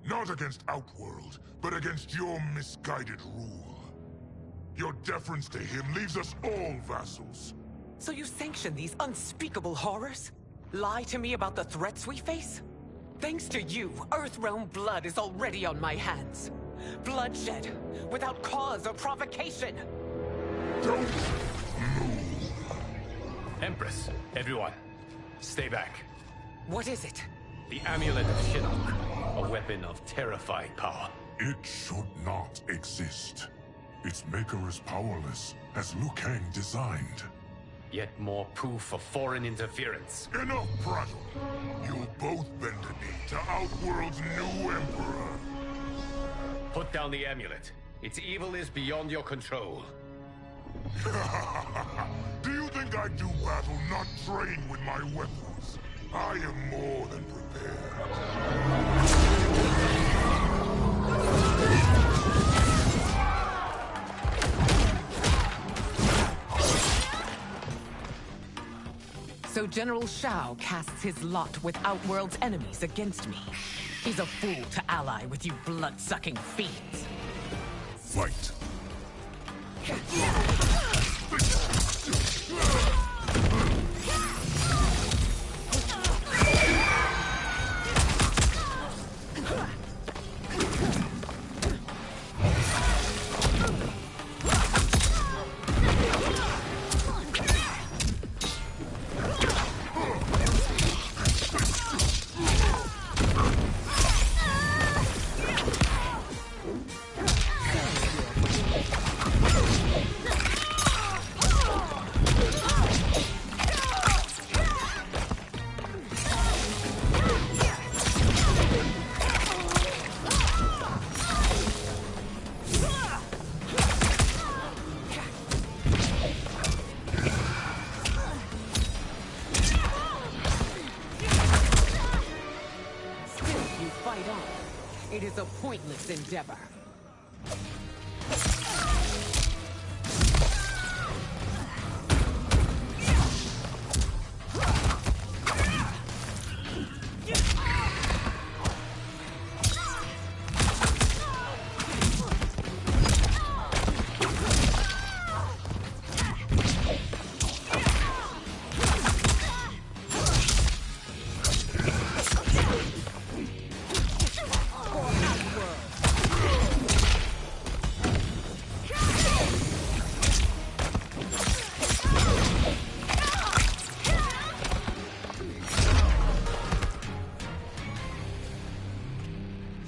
Not against Outworld, but against your misguided rule. Your deference to him leaves us all vassals. So you sanction these unspeakable horrors? Lie to me about the threats we face? Thanks to you, Earthrealm blood is already on my hands. Bloodshed, without cause or provocation. Don't move. Empress, everyone, stay back. What is it? The Amulet of Shinnok, a weapon of terrifying power. It should not exist. Its maker is powerless, as Liu Kang designed. Yet more proof of foreign interference. Enough prattle! You'll both bend a knee to Outworld's new Emperor. Put down the amulet. Its evil is beyond your control. Do you think I do battle not trained with my weapons? I am more than prepared. So General Shao casts his lot with Outworld's enemies against me. He's a fool to ally with you blood-sucking fiends. Fight! It is a pointless endeavor.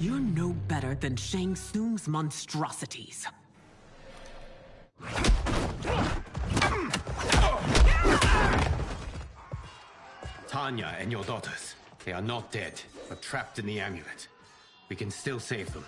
You're no better than Shang Tsung's monstrosities. Tanya and your daughters, they are not dead, but trapped in the amulet. We can still save them.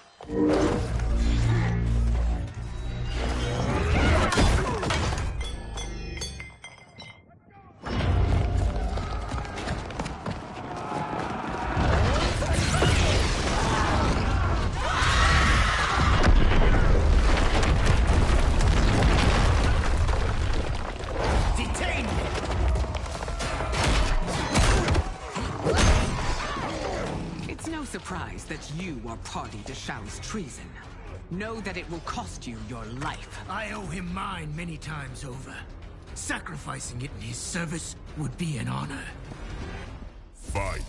Surprise that you are party to Shao's treason. Know that it will cost you your life. I owe him mine many times over. Sacrificing it in his service would be an honor. Fight.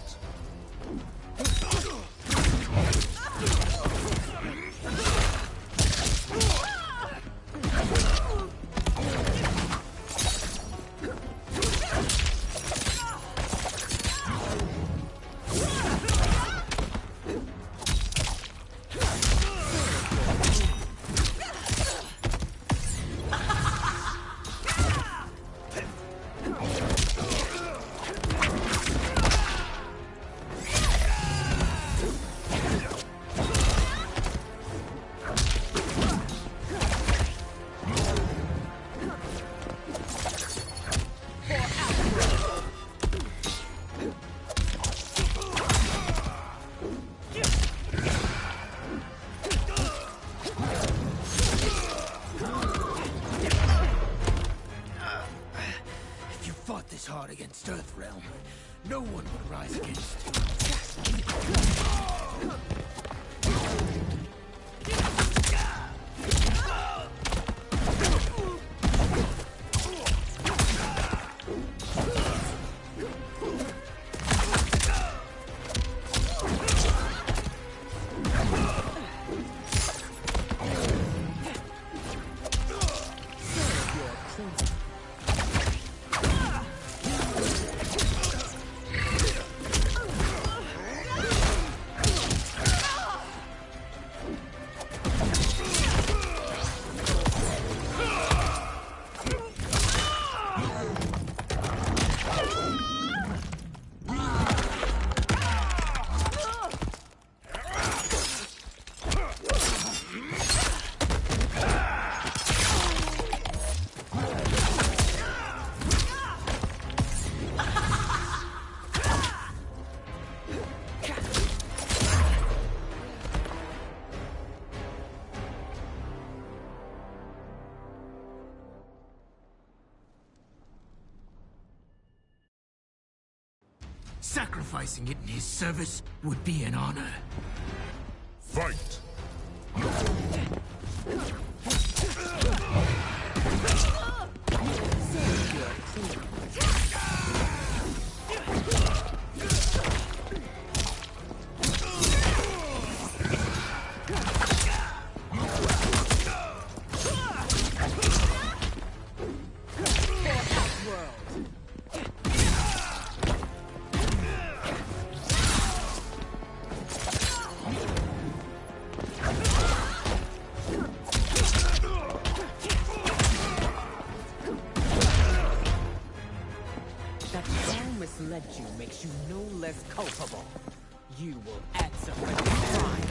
is hard against Earthrealm. No one would rise against. Sacrificing it in his service would be an honor. Fight! Misled you makes you no less culpable. You will answer for your crime.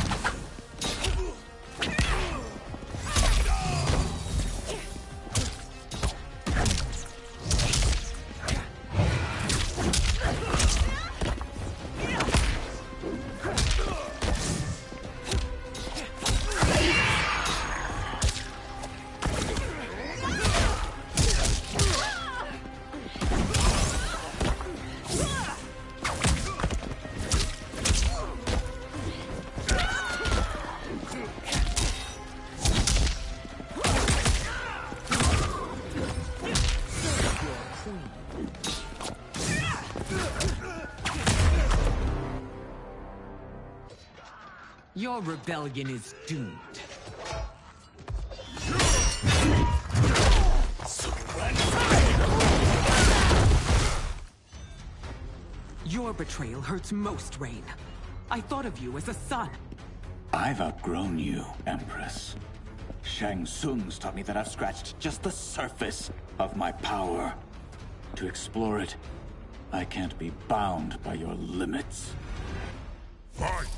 Your rebellion is doomed. Your betrayal hurts most, Rain. I thought of you as a son. I've outgrown you, Empress. Shang Tsung's taught me that I've scratched just the surface of my power. To explore it, I can't be bound by your limits. Fight!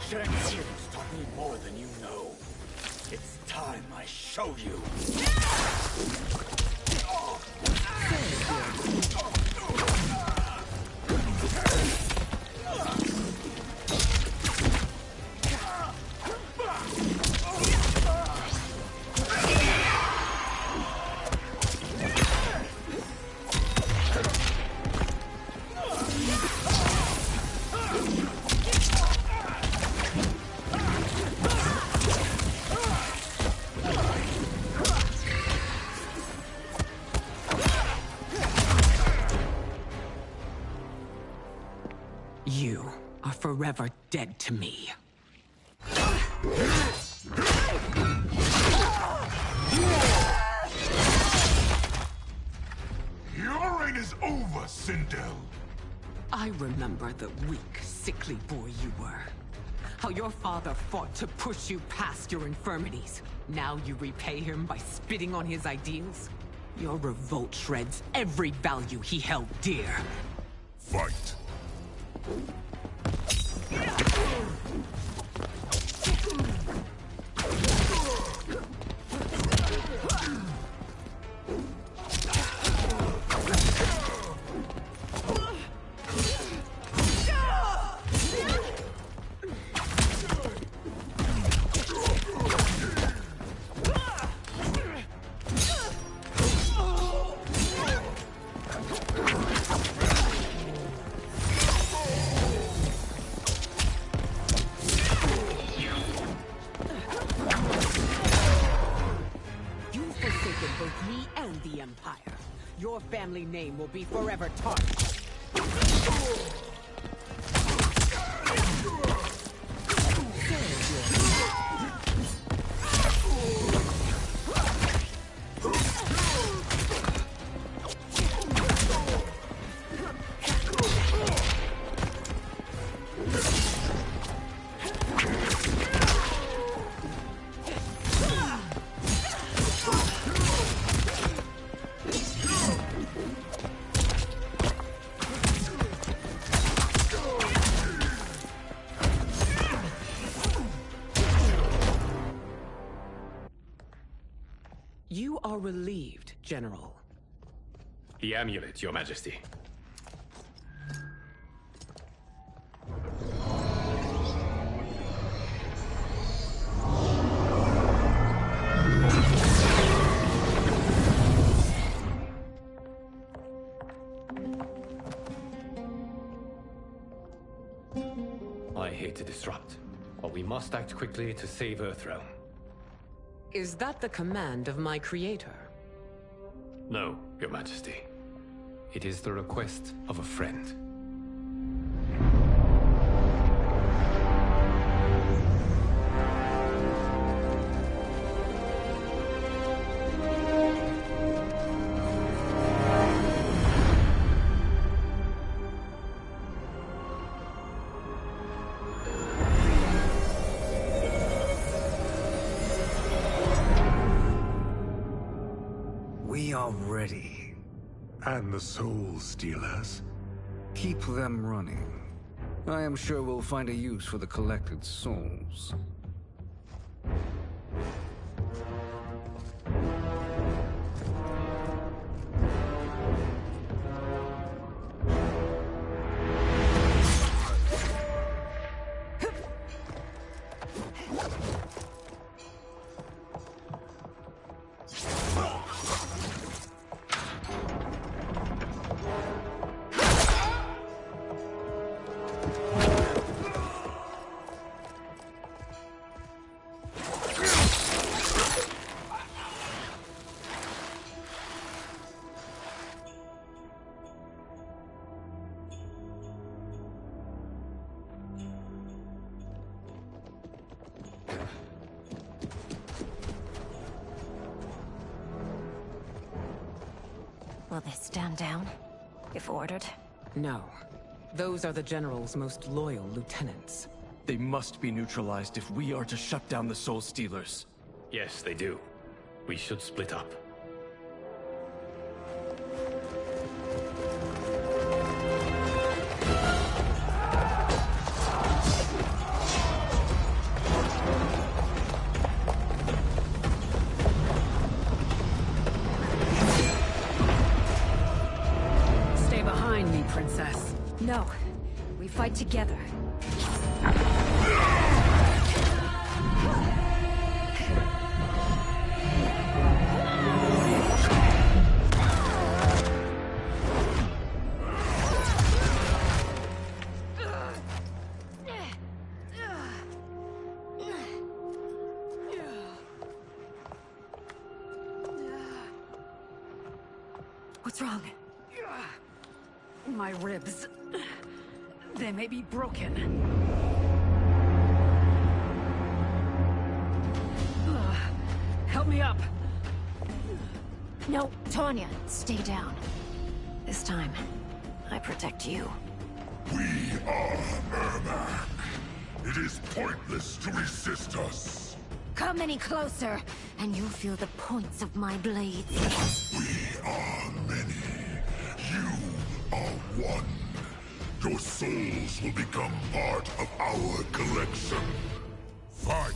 Shang Tsung's taught me more than you know. It's time I show you. You are forever dead to me. Your reign is over, Sindel. I remember the weak, sickly boy you were. How your father fought to push you past your infirmities. Now you repay him by spitting on his ideals? Your revolt shreds every value he held dear. Fight. Both me and the Empire. Your family name will be forever tarnished. You are relieved, General. The amulet, Your Majesty. I hate to disrupt, but we must act quickly to save Earthrealm. Is that the command of my creator? No, Your Majesty. It is the request of a friend. We are ready. And the Soul Stealers? Keep them running. I am sure we'll find a use for the collected souls. Will they stand down, if ordered? No. Those are the General's most loyal lieutenants. They must be neutralized if we are to shut down the Soul Stealers. Yes, they do. We should split up. Stay behind me, Princess. No. We fight together. What's wrong? My ribs. They may be broken. Help me up. No, Tanya, stay down. This time, I protect you. We are Ermac. It is pointless to resist us. Come any closer, and you'll feel the points of my blades. We are many. You are one. Your souls will become part of our collection. Fight!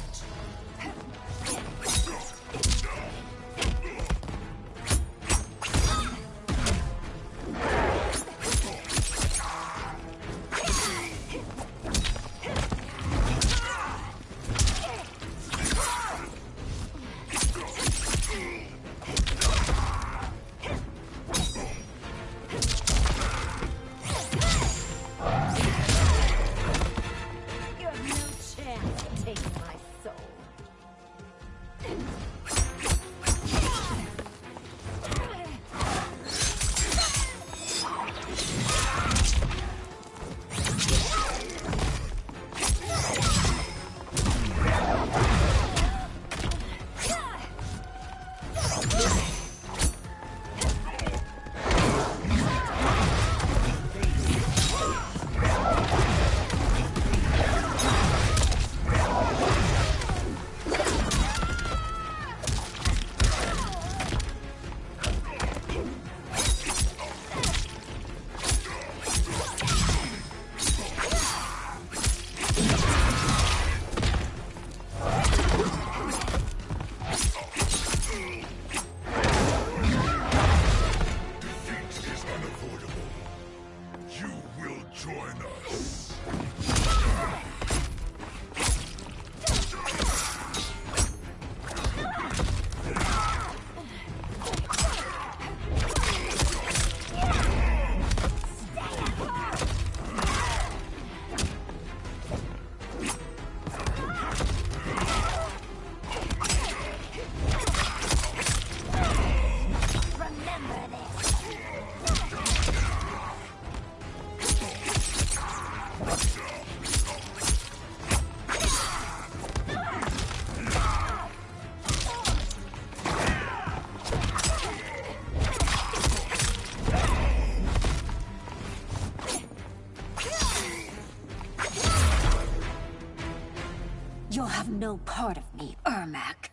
You'll have no part of me, Ermac.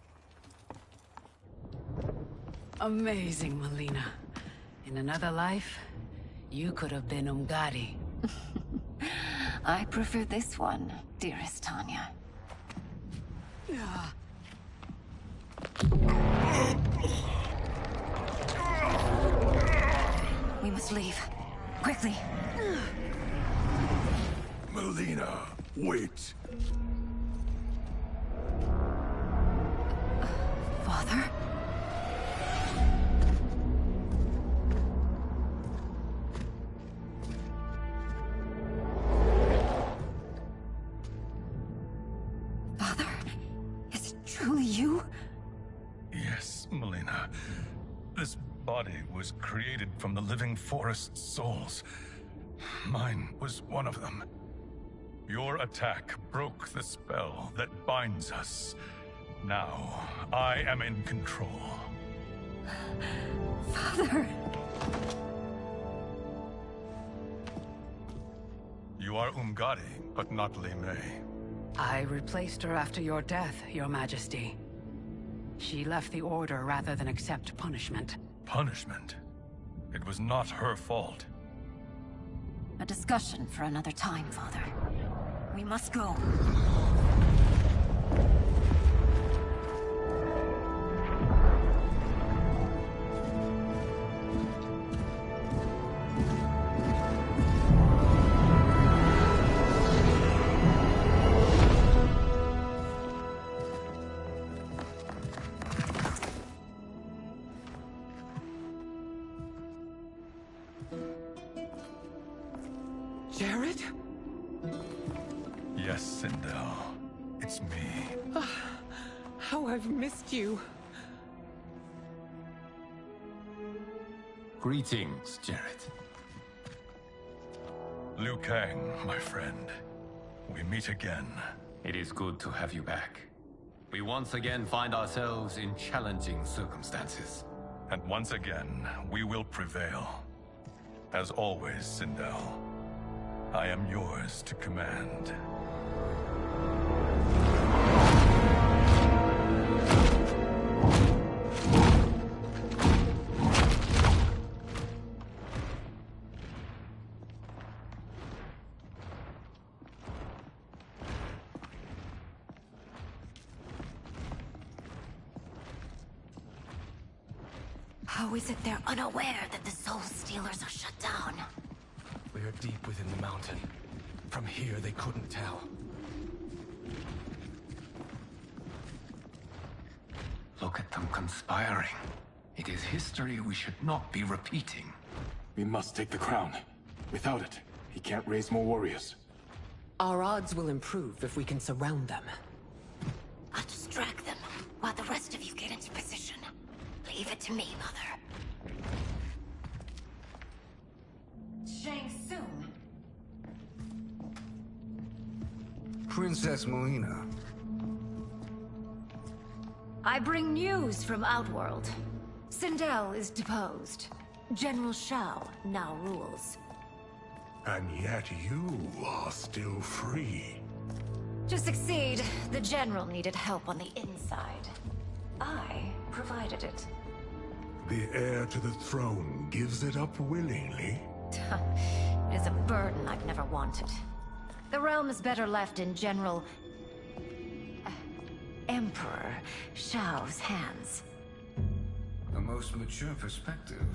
Amazing, Melina. In another life, you could have been Umgadi. I prefer this one, dearest Tanya. We must leave. Quickly. Melina, wait. Father? Father? Is it truly you? Yes, Melina. This body was created from the living forest's souls. Mine was one of them. Your attack broke the spell that binds us. Now, I am in control. Father! You are Umgadi, but not Li Mei. I replaced her after your death, Your Majesty. She left the Order rather than accept punishment. Punishment? It was not her fault. A discussion for another time, Father. We must go. Jared? Yes, Sindel. It's me. How I've missed you. Greetings, Jared. Liu Kang, my friend. We meet again. It is good to have you back. We once again find ourselves in challenging circumstances. And once again, we will prevail. As always, Sindel, I am yours to command. How is it they're unaware that the Soul Stealers are shut down? We are deep within the mountain. From here, they couldn't tell. Look at them conspiring. It is history we should not be repeating. We must take the crown. Without it, he can't raise more warriors. Our odds will improve if we can surround them. I'll distract them while the rest of you get into position. Leave it to me, Mother. Shang Tsung. Princess Melina. I bring news from Outworld. Sindel is deposed. General Shao now rules. And yet you are still free. To succeed, the General needed help on the inside. I provided it. The heir to the throne gives it up willingly. It is a burden I've never wanted. The realm is better left in General... Emperor Shao's hands. A most mature perspective.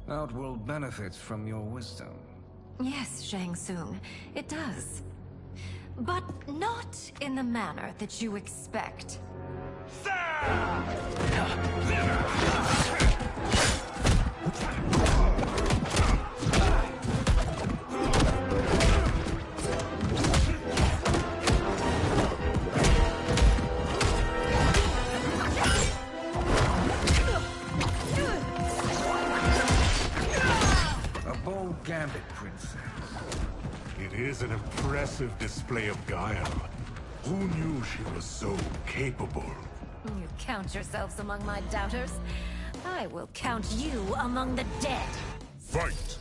Outworld benefits from your wisdom. Yes, Shang Tsung, it does. But not in the manner that you expect. A bold gambit, Princess. It is an impressive display of guile. Who knew she was so capable? You count yourselves among my doubters. I will count you among the dead. Fight!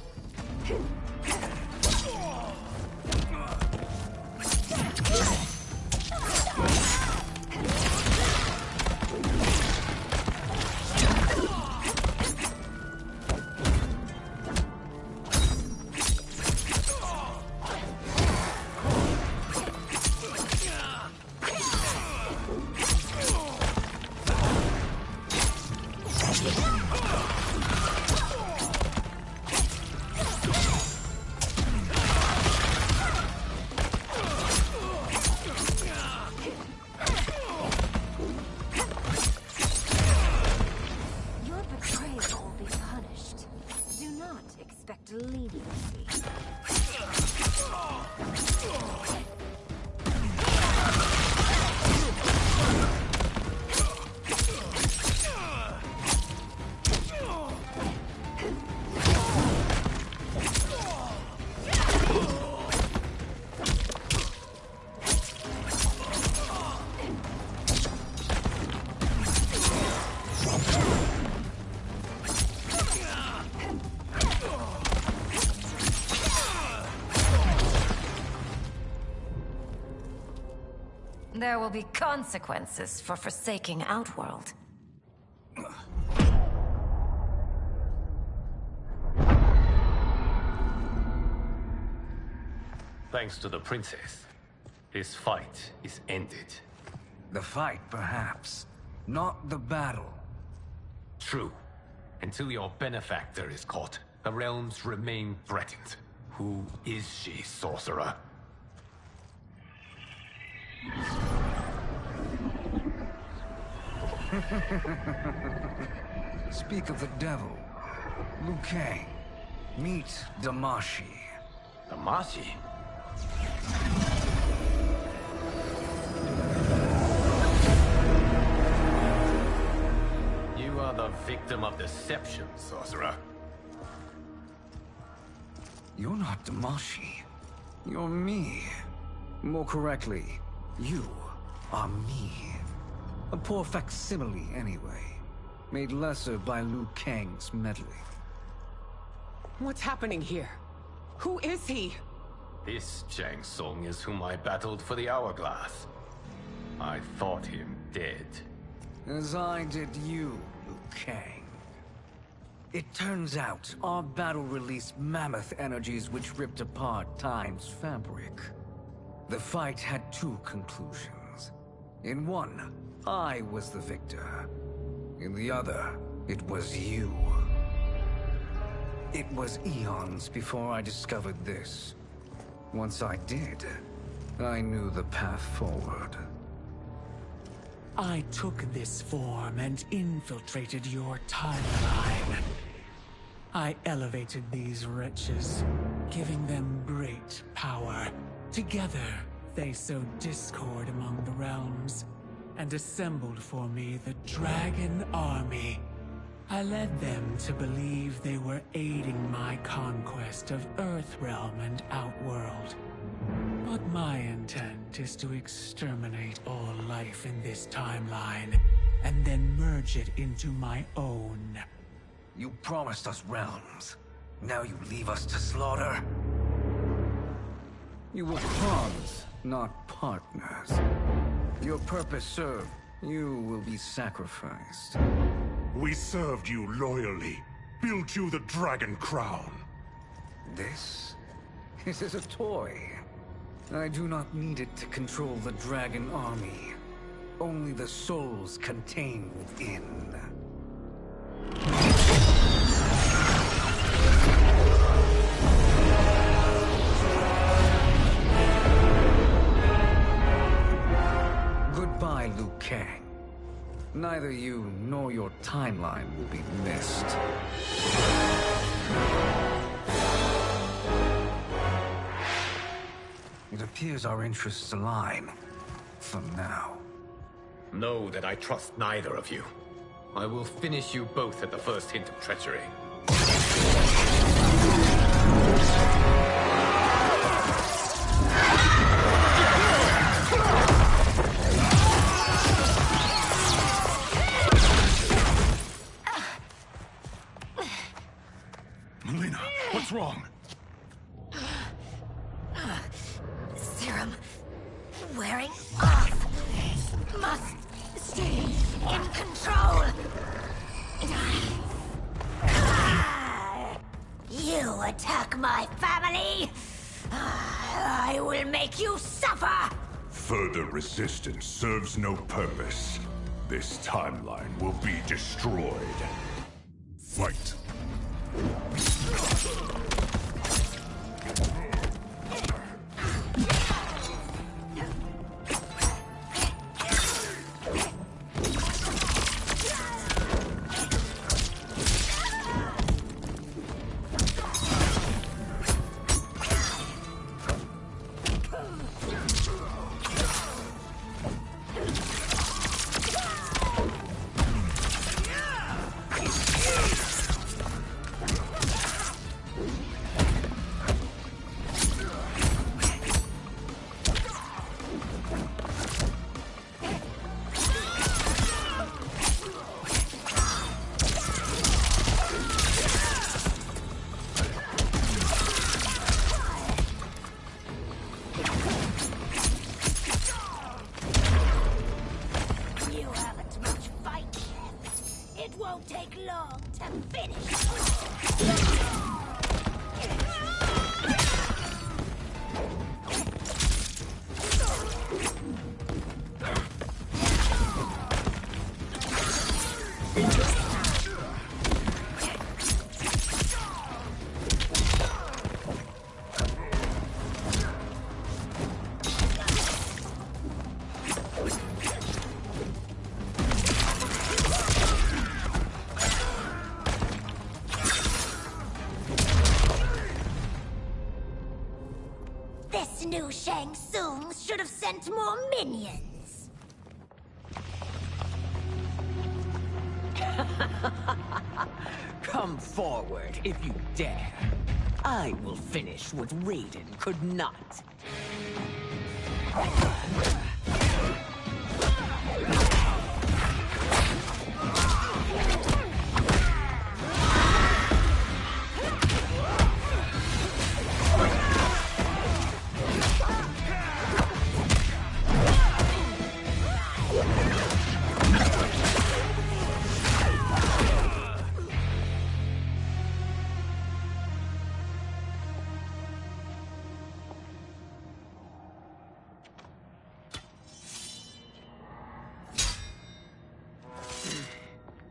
Your betrayal will be punished. Do not expect leniency. There will be consequences for forsaking Outworld. Thanks to the princess, this fight is ended. The fight, perhaps. Not the battle. True. Until your benefactor is caught, the realms remain threatened. Who is she, sorcerer? Speak of the devil. Liu Kang. Meet Damashi. Damashi? You are the victim of deception, sorcerer. You're not Damashi. You're me. More correctly, you are me. A poor facsimile, anyway. Made lesser by Liu Kang's meddling. What's happening here? Who is he? This Shang Tsung is whom I battled for the Hourglass. I thought him dead. As I did you, Liu Kang. It turns out our battle released mammoth energies which ripped apart time's fabric. The fight had two conclusions. In one, I was the victor. In the other, It was you. It was eons before I discovered this. Once I did, I knew the path forward. I took this form and infiltrated your timeline. I elevated these wretches, giving them great power. Together, they sowed discord among the realms, and assembled for me the Dragon Army. I led them to believe they were aiding my conquest of Earthrealm and Outworld. But my intent is to exterminate all life in this timeline, and then merge it into my own. You promised us realms. Now you leave us to slaughter? You were pawns, not partners. Your purpose served. You will be sacrificed. We served you loyally, built you the Dragon Crown. This is a toy. I do not need it to control the Dragon Army. Only the souls contained within. Goodbye, Liu Kang. Neither you nor your timeline will be missed. It appears our interests align. For now. Know that I trust neither of you. I will finish you both at the first hint of treachery. Melina, what's wrong? Serum wearing off. Must stay in control. You attack my family. I will make you suffer. Further resistance serves no purpose. This timeline will be destroyed. Fight. This new Shang Tsung should have sent more minions. Come forward if you dare. I will finish what Raiden could not.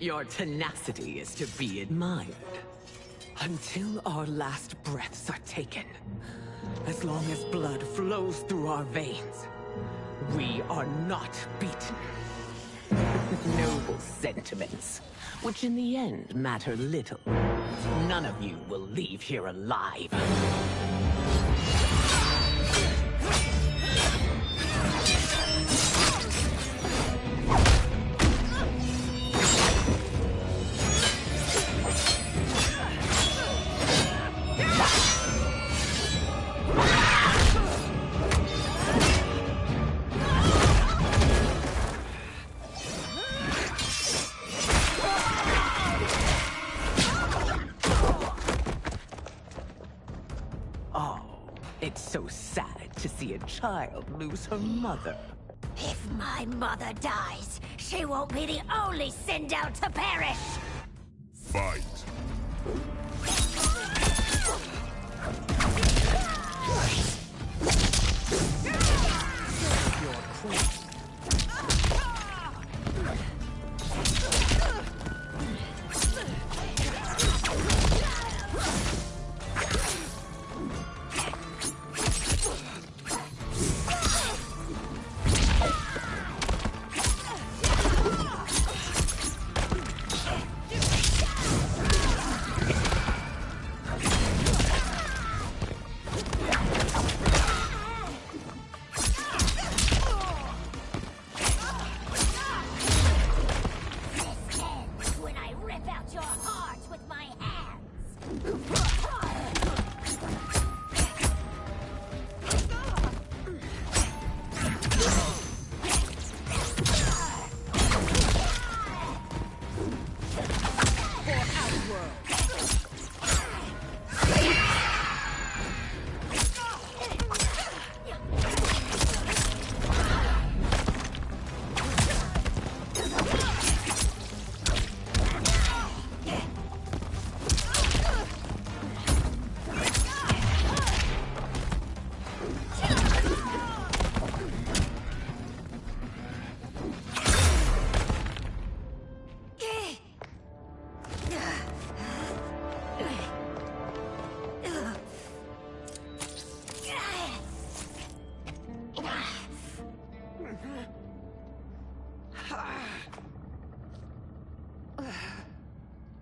Your tenacity is to be admired. Until our last breaths are taken, as long as blood flows through our veins, we are not beaten. Noble sentiments, which in the end matter little. None of you will leave here alive. It's so sad to see a child lose her mother. If my mother dies, she won't be the only Sindel to perish! Fight! Your queen.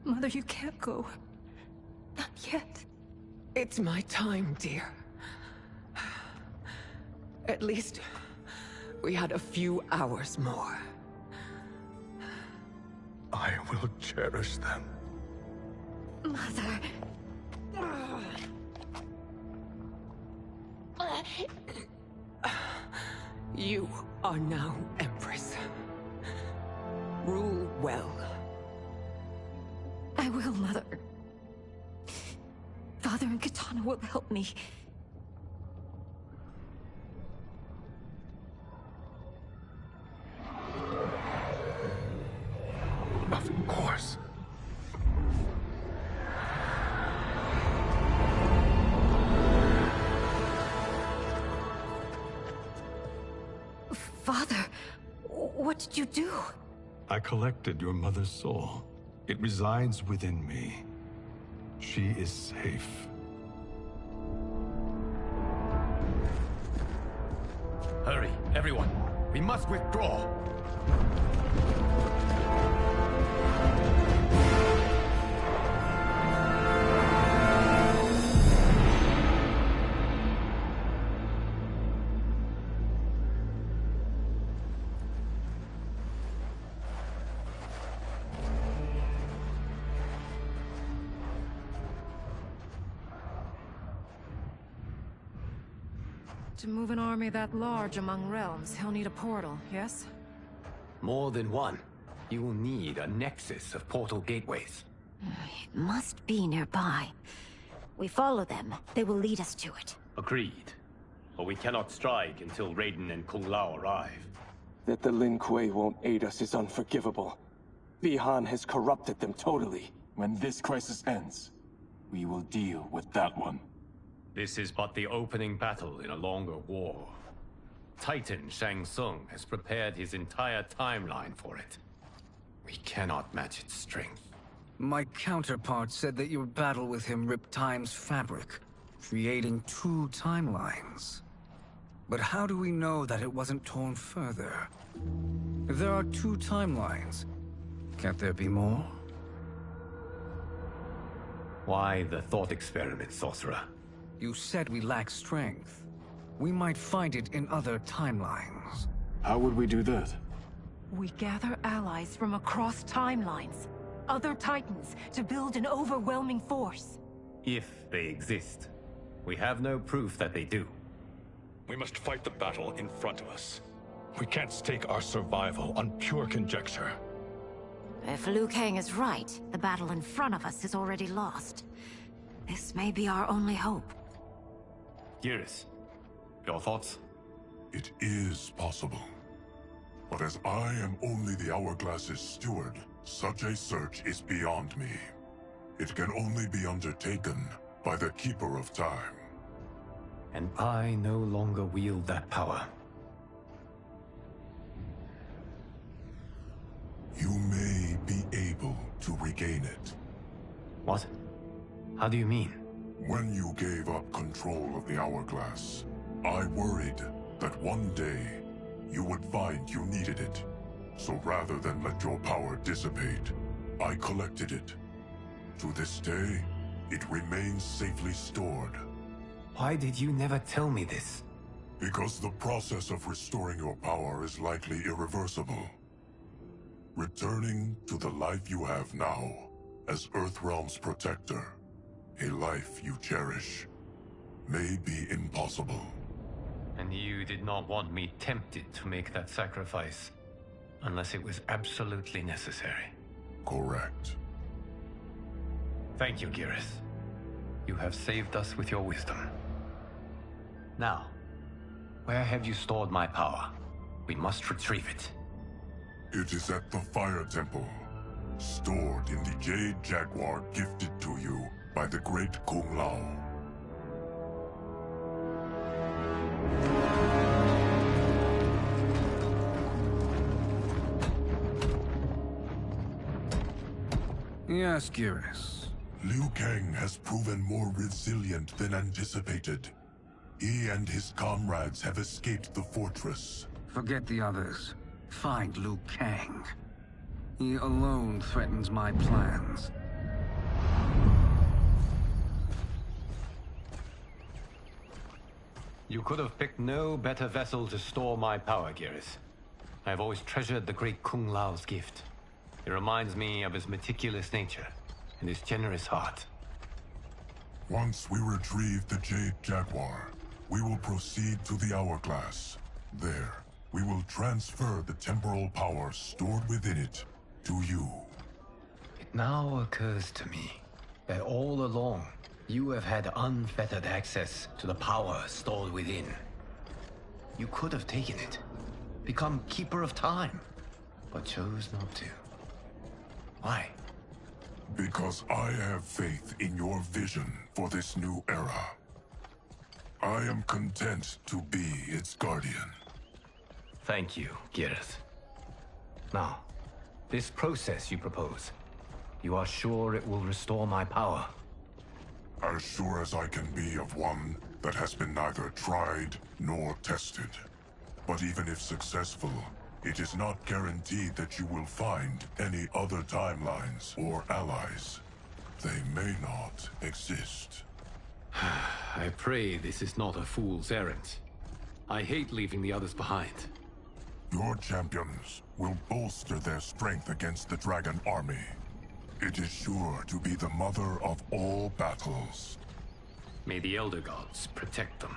Mother, you can't go. Not yet. It's my time, dear. At least, we had a few hours more. I will cherish them. Mother... You are now Empress. Rule well. I will, Mother. Father and Katana will help me. Of course. Father, what did you do? I collected your mother's soul. It resides within me. She is safe. Hurry, everyone. We must withdraw. To move an army that large among realms, he'll need a portal, yes? More than one. You will need a nexus of portal gateways. It must be nearby. We follow them, they will lead us to it. Agreed. But we cannot strike until Raiden and Kung Lao arrive. That the Lin Kuei won't aid us is unforgivable. Bi-Han has corrupted them totally. When this crisis ends, we will deal with that one. This is but the opening battle in a longer war. Titan Shang Tsung has prepared his entire timeline for it. We cannot match its strength. My counterpart said that your battle with him ripped time's fabric, creating 2 timelines. But how do we know that it wasn't torn further? If there are 2 timelines, can't there be more? Why the thought experiment, Sorcerer? You said we lack strength. We might find it in other timelines. How would we do that? We gather allies from across timelines, other Titans, to build an overwhelming force. If they exist. We have no proof that they do. We must fight the battle in front of us. We can't stake our survival on pure conjecture. If Liu Kang is right, the battle in front of us is already lost. This may be our only hope. Geras, your thoughts? It is possible. But as I am only the Hourglass's steward, such a search is beyond me. It can only be undertaken by the Keeper of Time. And I no longer wield that power. You may be able to regain it. What? How do you mean? When you gave up control of the Hourglass, I worried that one day you would find you needed it. So rather than let your power dissipate, I collected it. To this day, it remains safely stored. Why did you never tell me this? Because the process of restoring your power is likely irreversible. Returning to the life you have now, as Earthrealm's protector, a life you cherish, may be impossible. And you did not want me tempted to make that sacrifice, unless it was absolutely necessary. Correct. Thank you, Geras. You have saved us with your wisdom. Now, where have you stored my power? We must retrieve it. It is at the Fire Temple, stored in the Jade Jaguar gifted to you by the great Kung Lao. Yes, Geras. Liu Kang has proven more resilient than anticipated. He and his comrades have escaped the fortress. Forget the others. Find Liu Kang. He alone threatens my plans. You could have picked no better vessel to store my power, Geras. I have always treasured the great Kung Lao's gift. It reminds me of his meticulous nature and his generous heart. Once we retrieve the Jade Jaguar, we will proceed to the Hourglass. There, we will transfer the temporal power stored within it to you. It now occurs to me that all along, you have had unfettered access to the power stored within. You could have taken it, become Keeper of Time, but chose not to. Why? Because I have faith in your vision for this new era. I am content to be its guardian. Thank you, Geras. Now, this process you propose, you are sure it will restore my power? As sure as I can be of one that has been neither tried nor tested. But even if successful, it is not guaranteed that you will find any other timelines or allies. They may not exist. I pray this is not a fool's errand. I hate leaving the others behind. Your champions will bolster their strength against the Dragon Army. It is sure to be the mother of all battles. May the Elder Gods protect them.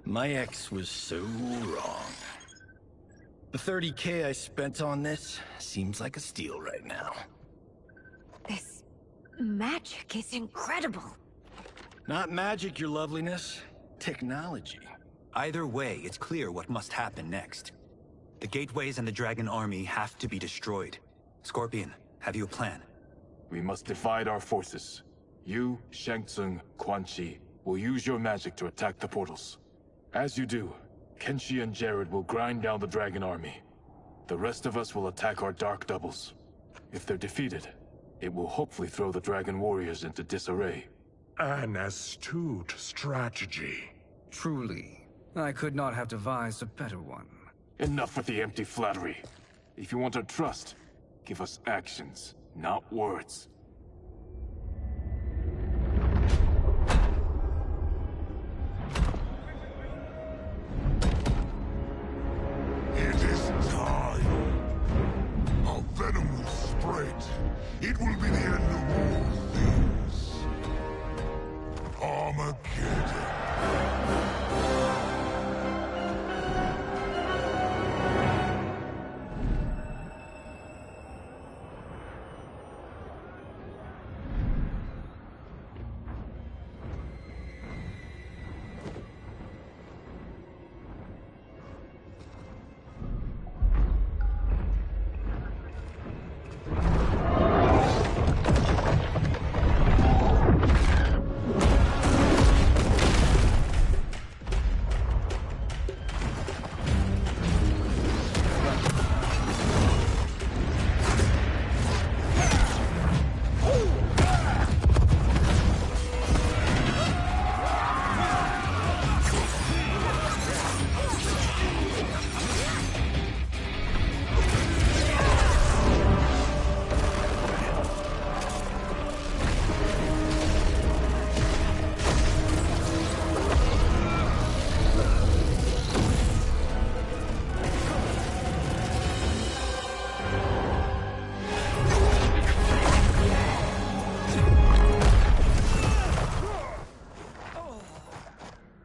My ex was so wrong. The 30K I spent on this seems like a steal right now. This magic is incredible. Not magic, your loveliness. Technology. Either way, it's clear what must happen next. The gateways and the Dragon Army have to be destroyed. Scorpion, have you a plan? We must divide our forces. You, Shang Tsung, Quan Chi, will use your magic to attack the portals. As you do, Kenshi and Jared will grind down the Dragon Army. The rest of us will attack our Dark Doubles. If they're defeated, it will hopefully throw the Dragon Warriors into disarray. An astute strategy. Truly, I could not have devised a better one. Enough with the empty flattery. If you want our trust, give us actions, not words. It is time. Our venom will spread. It will be the end of all things. Armageddon.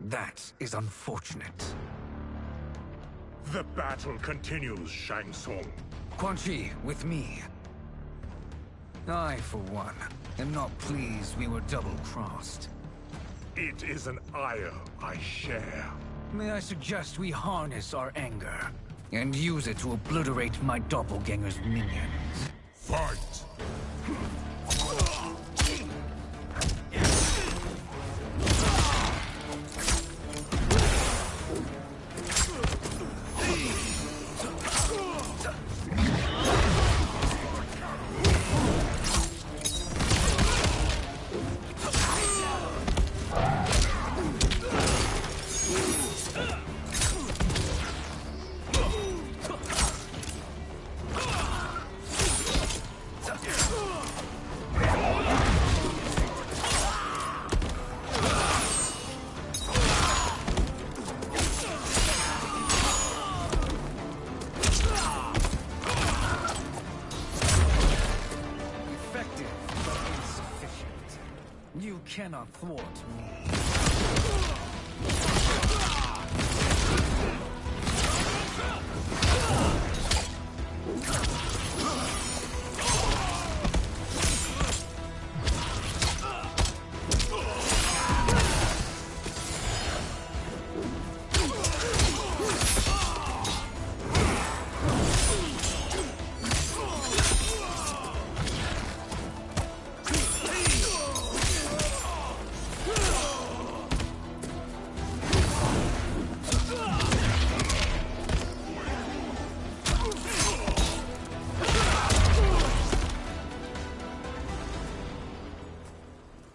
That is unfortunate. The battle continues, Shang Tsung. Quan Chi, with me. I, for one, am not pleased we were double-crossed. It is an ire I share. May I suggest we harness our anger and use it to obliterate my doppelganger's minions? Fight! You cannot thwart me.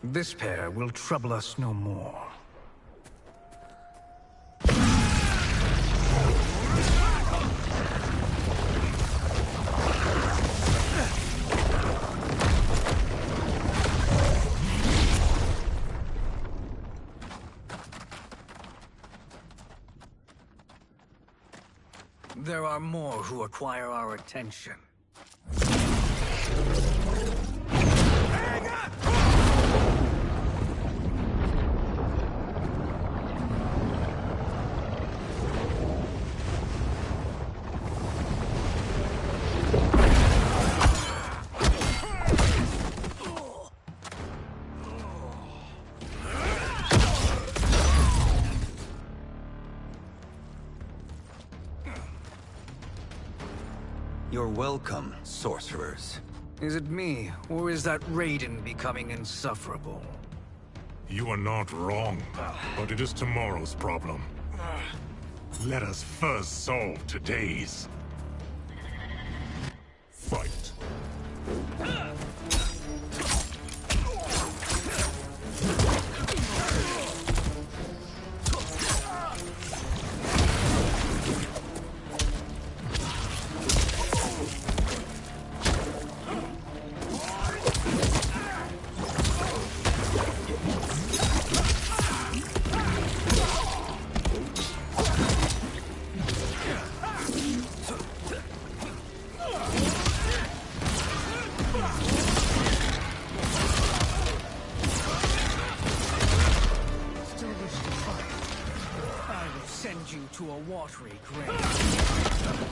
This pair will trouble us no more. There are more who acquire our attention. You're welcome, sorcerers. Is it me, or is that Raiden becoming insufferable? You are not wrong, but it is tomorrow's problem. Let us first solve today's. Fight. To a watery grave.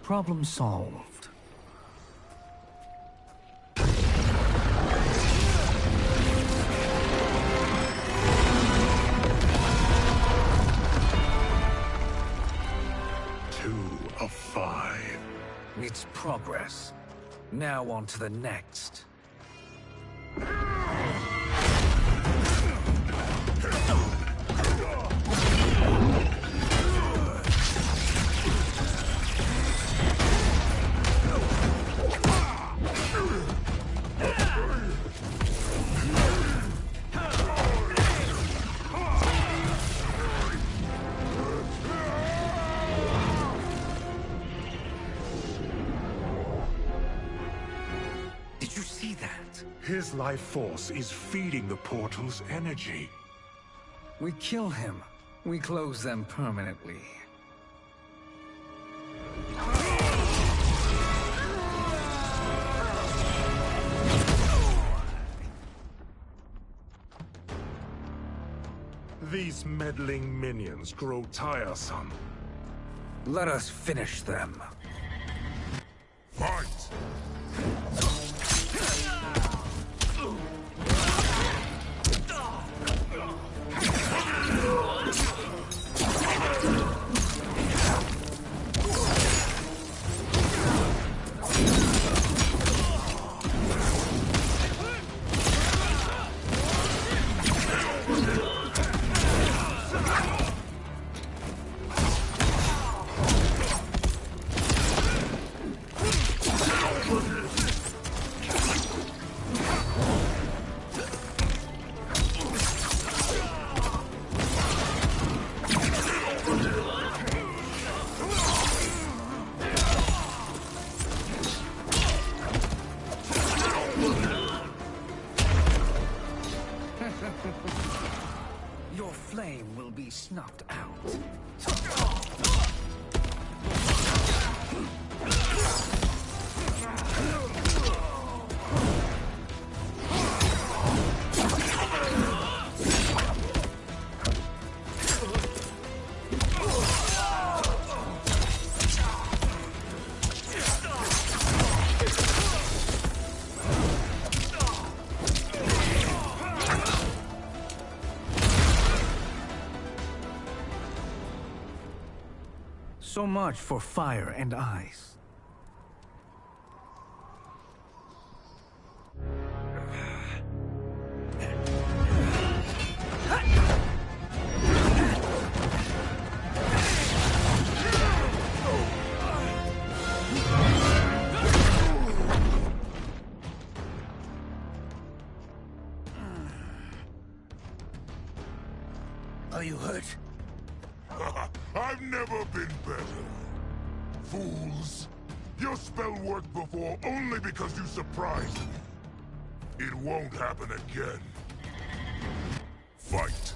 Problem solved. Two of 5. It's progress. Now on to the next. His life force is feeding the portal's energy. We kill him. We close them permanently. These meddling minions grow tiresome. Let us finish them. Fight! Your flame will be snuffed out. So much for fire and ice. Are you hurt? I've never been better. Fools. Your spell worked before only because you surprised me. It won't happen again. Fight.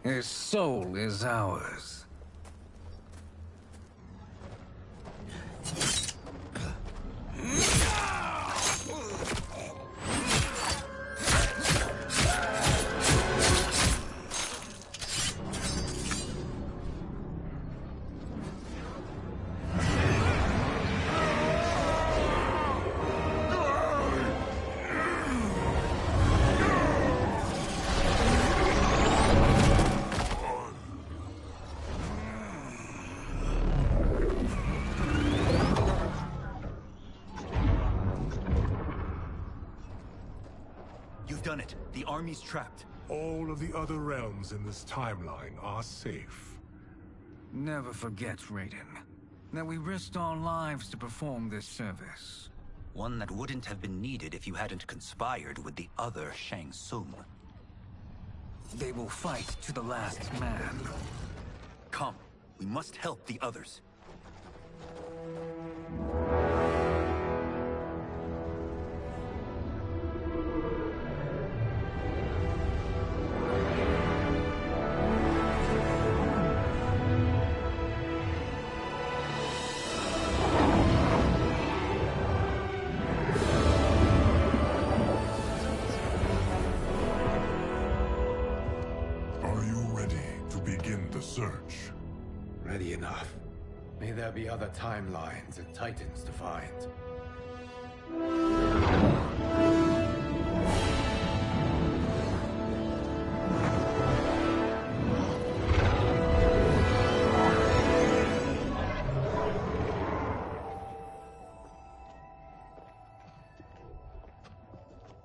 His soul is ours. You've done it. The army's trapped. All of the other realms in this timeline are safe. Never forget, Raiden, that we risked our lives to perform this service. One that wouldn't have been needed if you hadn't conspired with the other Shang Tsung. They will fight to the last man. Come, we must help the others. Are you ready to begin the search? Ready enough. May there be other timelines and titans to find.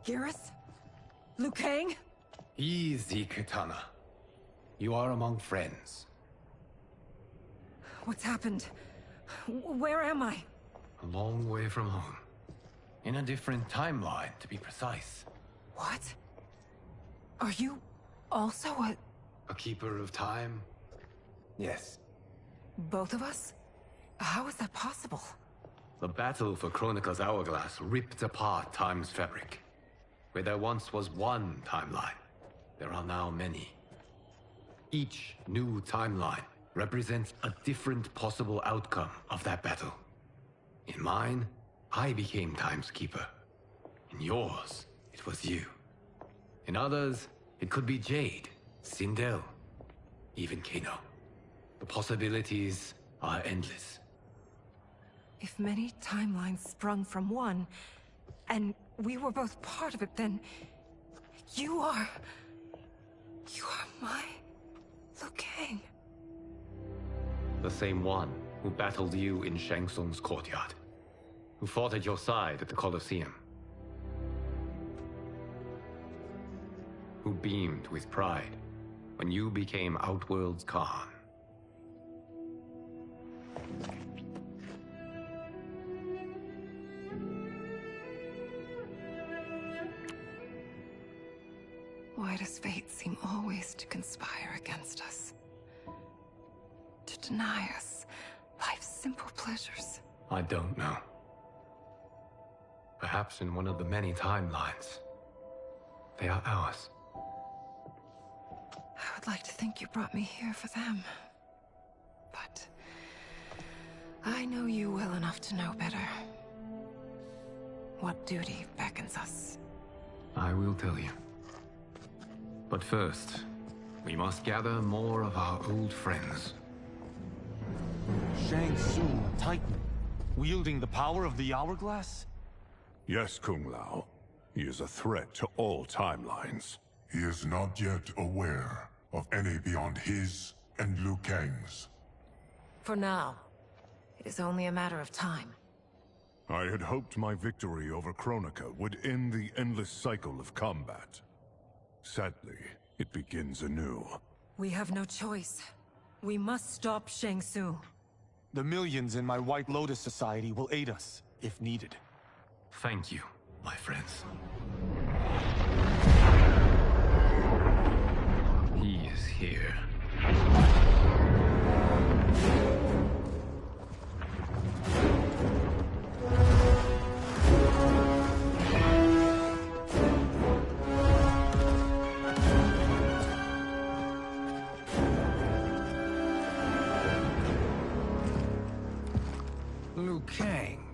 Garrus? Liu Kang? Easy, Katana. You are among friends. What's happened? Where am I? A long way from home. In a different timeline, to be precise. What? Are you also A keeper of time? Yes. both of us? How is that possible? The battle for Chronica's Hourglass ripped apart time's fabric. Where there once was one timeline, there are now many. Each new timeline represents a different possible outcome of that battle. In mine, I became Time's Keeper. In yours, it was you. In others, it could be Jade, Sindel, even Kano. The possibilities are endless. If many timelines sprung from one, and we were both part of it, then you are my Liu Kang. The same one who battled you in Shang Tsung's courtyard. Who fought at your side at the Colosseum. Who beamed with pride when you became Outworld's Khan. Why does fate seem always to conspire against us? To deny us simple pleasures. I don't know. Perhaps in one of the many timelines. They are ours. I would like to think you brought me here for them. But I know you well enough to know better. What duty beckons us? I will tell you. But first, we must gather more of our old friends. Shang Tsung, a Titan, wielding the power of the Hourglass? Yes, Kung Lao. He is a threat to all timelines. He is not yet aware of any beyond his and Liu Kang's. For now, it is only a matter of time. I had hoped my victory over Kronika would end the endless cycle of combat. Sadly, it begins anew. We have no choice. We must stop Shang Tsung. The millions in my White Lotus Society will aid us, if needed. Thank you, my friends. He is here. Liu Kang,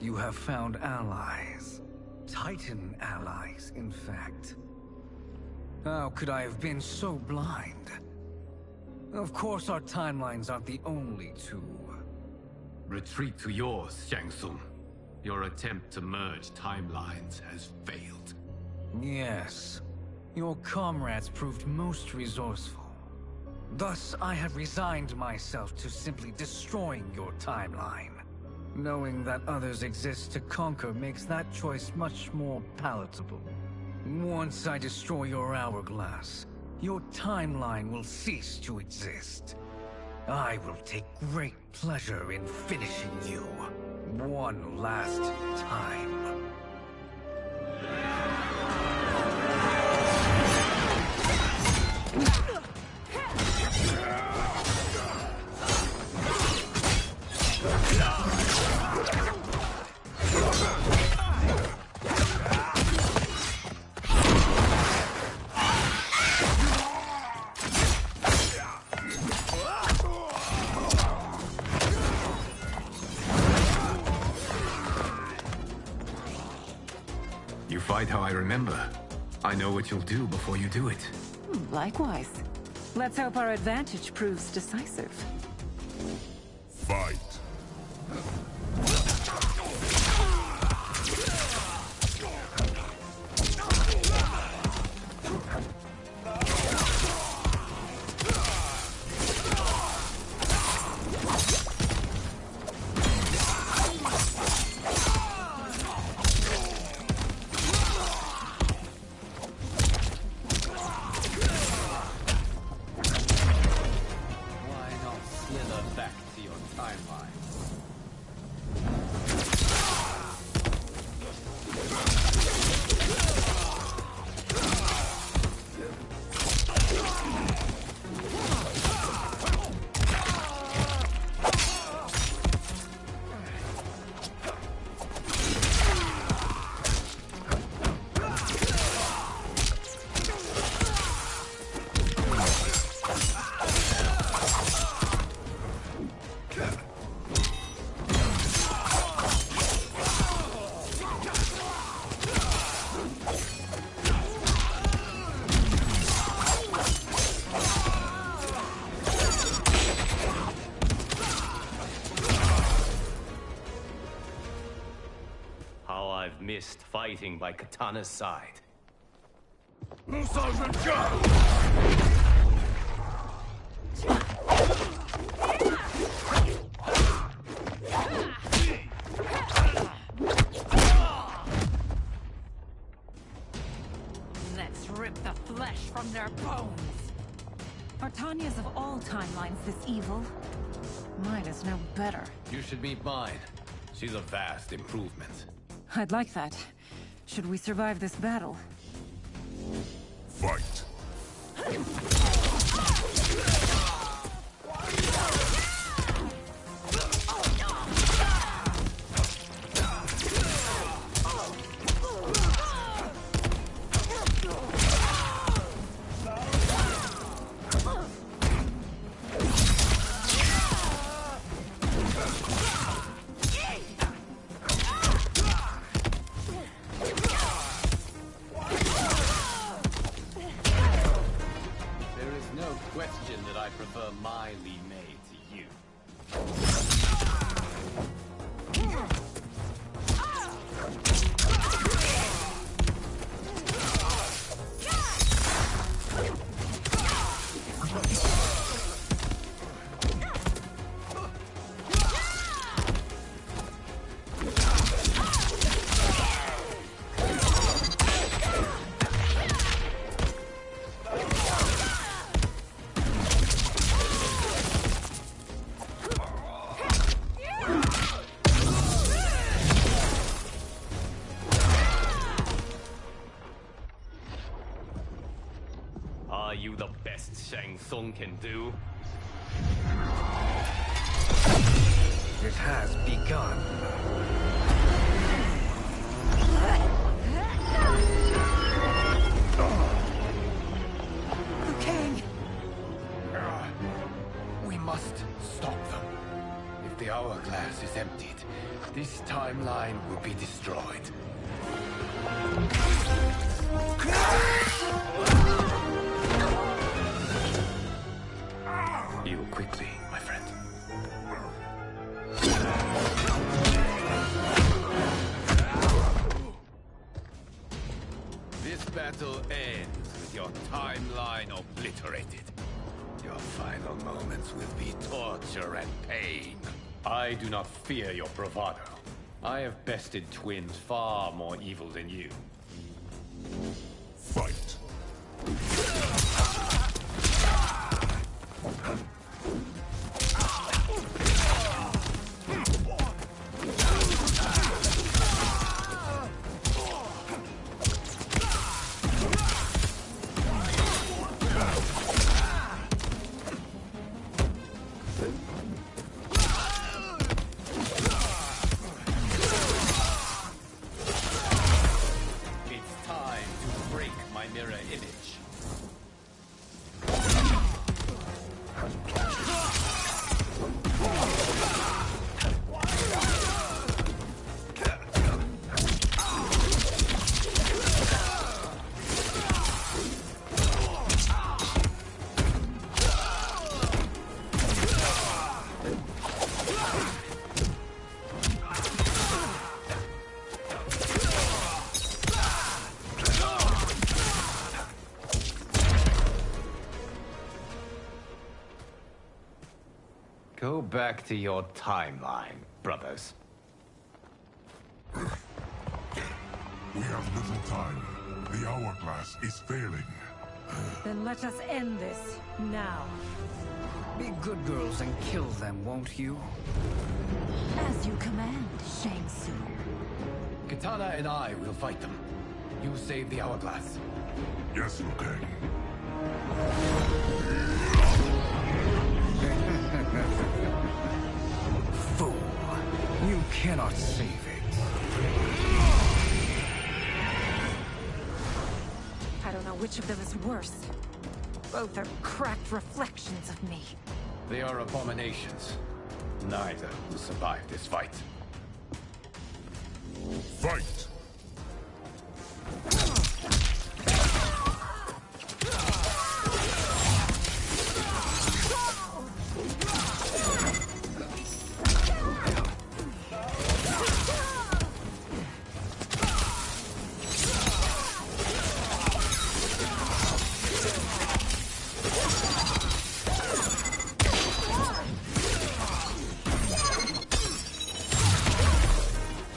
you have found allies. Titan allies, in fact. How could I have been so blind? Of course our timelines aren't the only two. Retreat to yours, Shang Tsung. Your attempt to merge timelines has failed. Yes. Your comrades proved most resourceful. Thus, I have resigned myself to simply destroying your timeline. Knowing that others exist to conquer makes that choice much more palatable. Once I destroy your hourglass, your timeline will cease to exist. I will take great pleasure in finishing you one last time. You fight how I remember. I know what you'll do before you do it. Likewise. Let's hope our advantage proves decisive. Fight. Why not slither back to your timeline? How I've missed fighting by Katana's side. Let's rip the flesh from their bones. Are Tanya's of all timelines this evil? Mine is no better. You should meet mine. She's a vast improvement. I'd like that. Should we survive this battle? Fight. Tsung can do. It has begun. Liu Kang! We must stop them. If the hourglass is emptied, this timeline will be destroyed. Heal quickly, my friend. This battle ends with your timeline obliterated. Your final moments will be torture and pain. I do not fear your bravado. I have bested twins far more evil than you. Fight! It's time to break my mirror image. Go back to your timeline, brothers. We have little time. The hourglass is failing. Then let us end this, now. Be good girls and kill them, won't you? As you command, Shang Tsung. Katana and I will fight them. You save the hourglass. Yes, Liu Kang. Fool. You cannot save it. I don't know which of them is worse. Both are cracked reflections of me. They are abominations. Neither will survive this fight. Fight!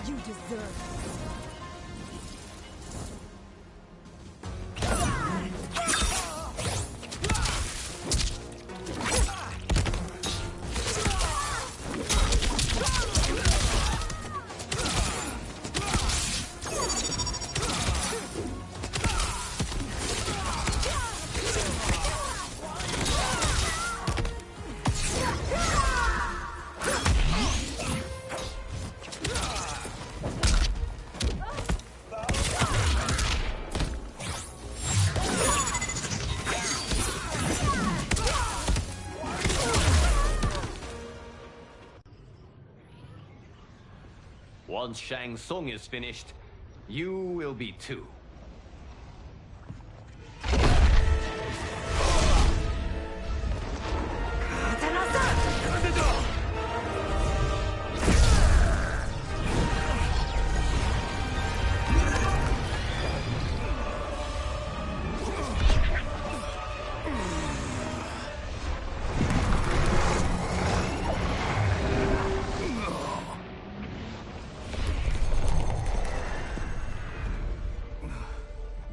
You deserve Once Shang Tsung is finished, you will be too.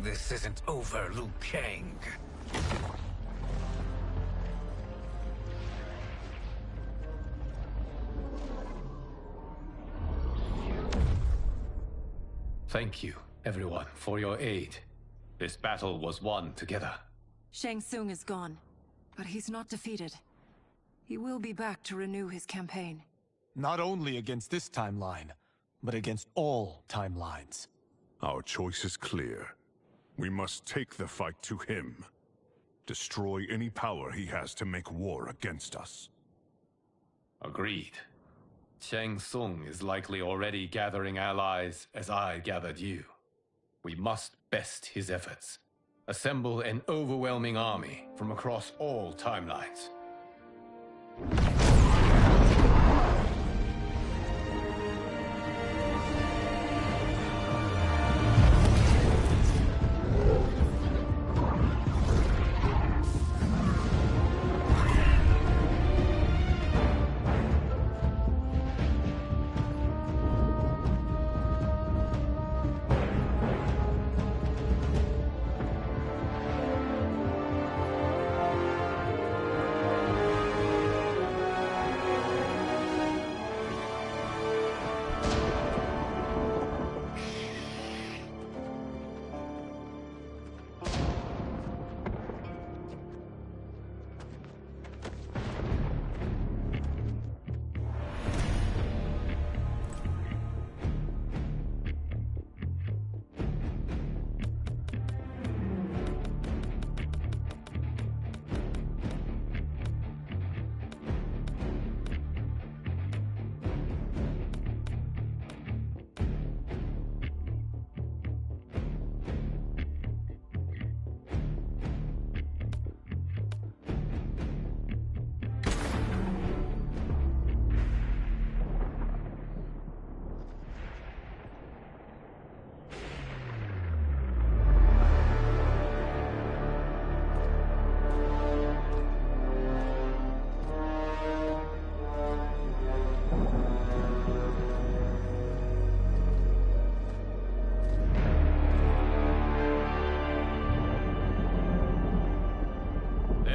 This isn't over, Liu Kang. Thank you, everyone, for your aid. This battle was won together. Shang Tsung is gone. But he's not defeated. He will be back to renew his campaign. Not only against this timeline, but against all timelines. Our choice is clear. We must take the fight to him. Destroy any power he has to make war against us. Agreed. Shang Tsung is likely already gathering allies as I gathered you. We must best his efforts. Assemble an overwhelming army from across all timelines.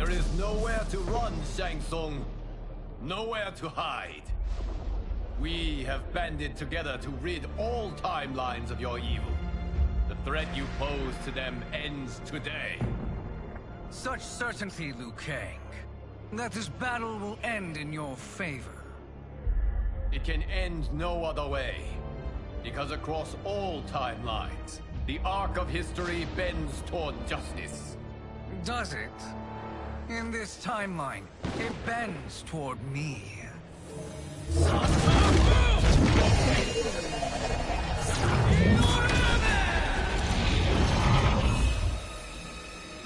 There is nowhere to run, Shang Tsung. Nowhere to hide. We have banded together to rid all timelines of your evil. The threat you pose to them ends today. Such certainty, Liu Kang, that this battle will end in your favor. It can end no other way. Because across all timelines, the arc of history bends toward justice. Does it? In this timeline, it bends toward me.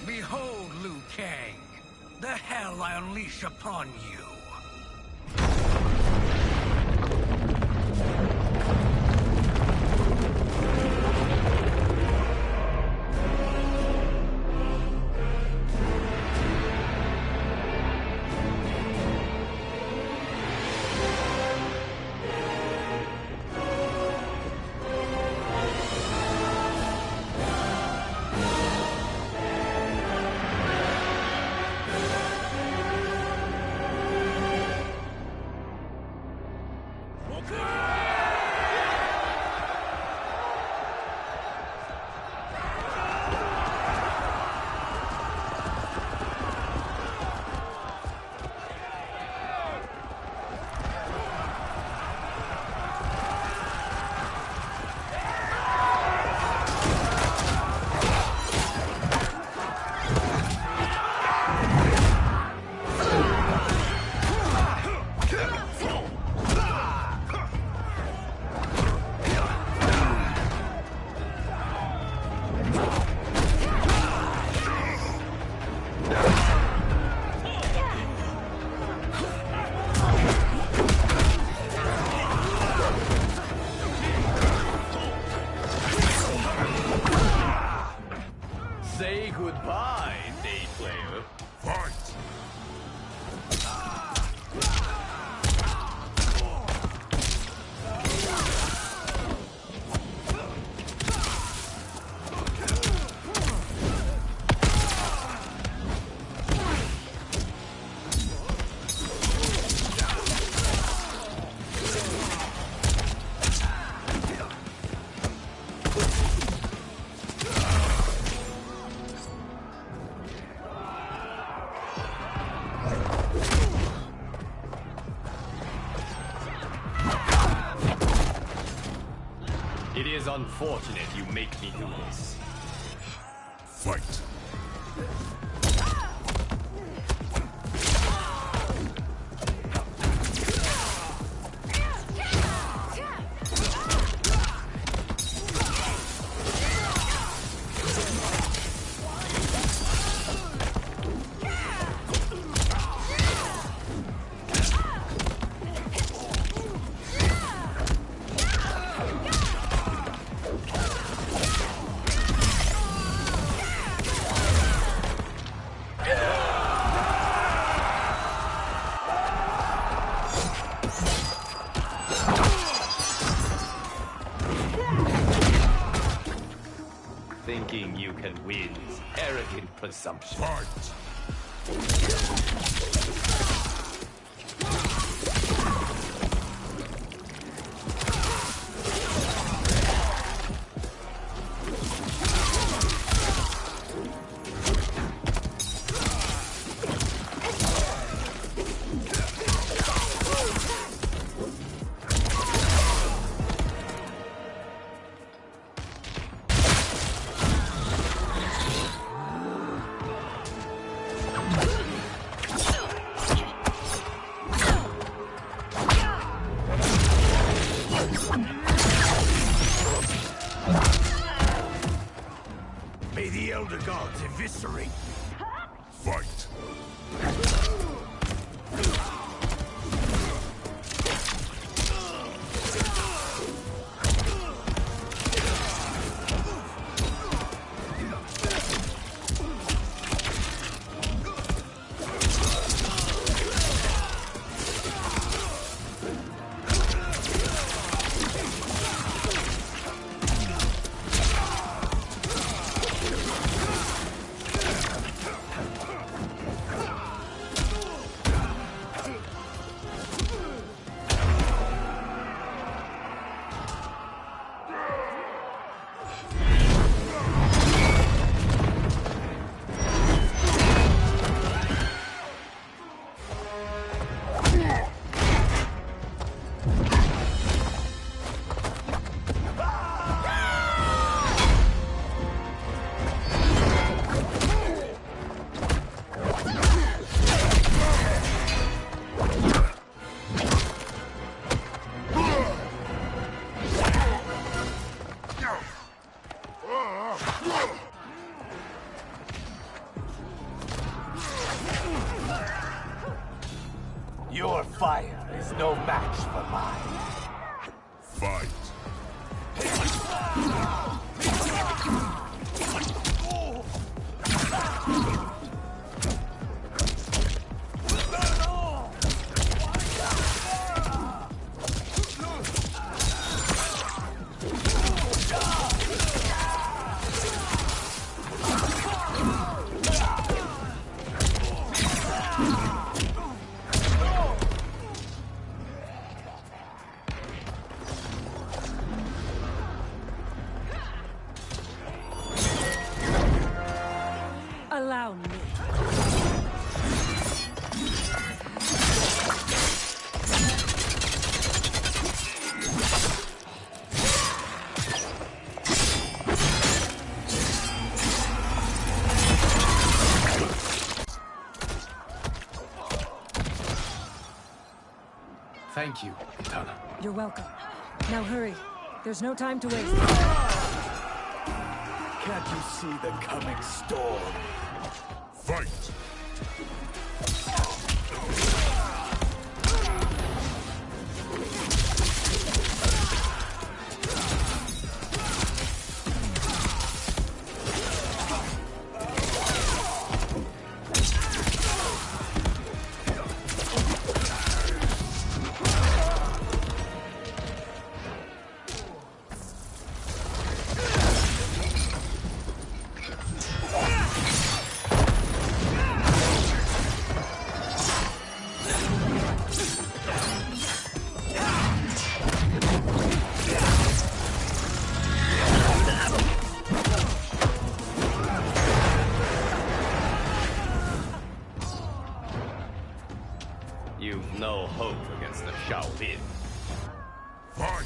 Behold, Liu Kang, the hell I unleash upon you. It is unfortunate you make me do this. Fight. Thinking you can win is arrogant presumption. Fight! May the Elder Gods eviscerate. Fight! Your fire is no match for mine. Fight! Allow me. Thank you, Kitana. You're welcome. Now hurry. There's no time to waste. Can't you see the coming storm? Fight! You've no hope against the Shaolin. Fight!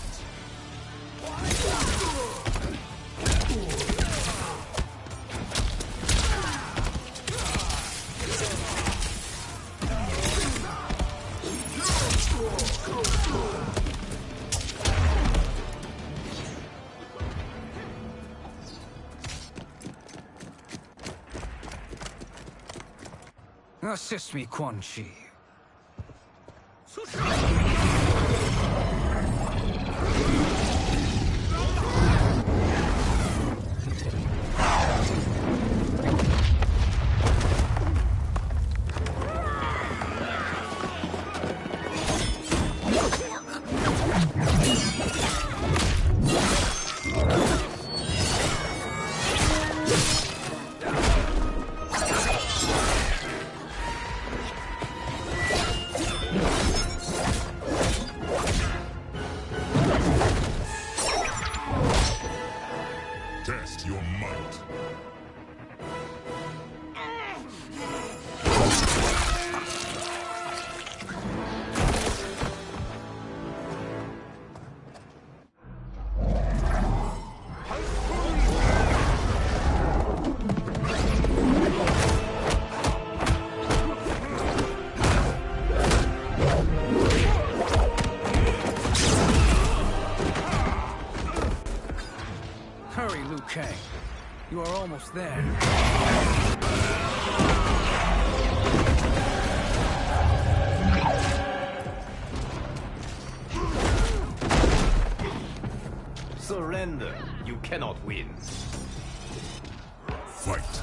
Assist me, Quan Chi. Test your might. Hurry, Liu Kang. You are almost there. Surrender. You cannot win. Fight.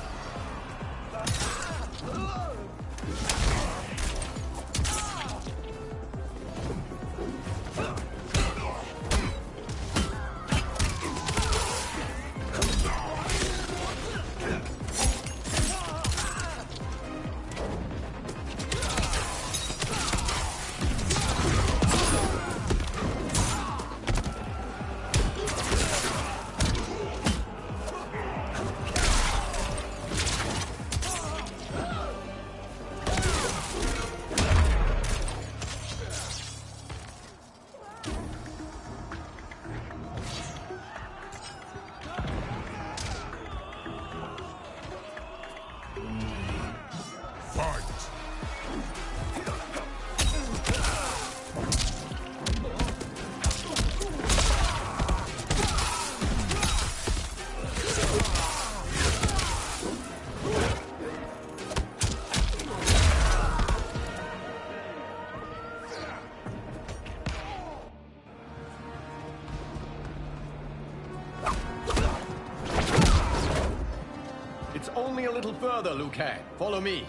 It's only a little further, Liu Kang. Follow me.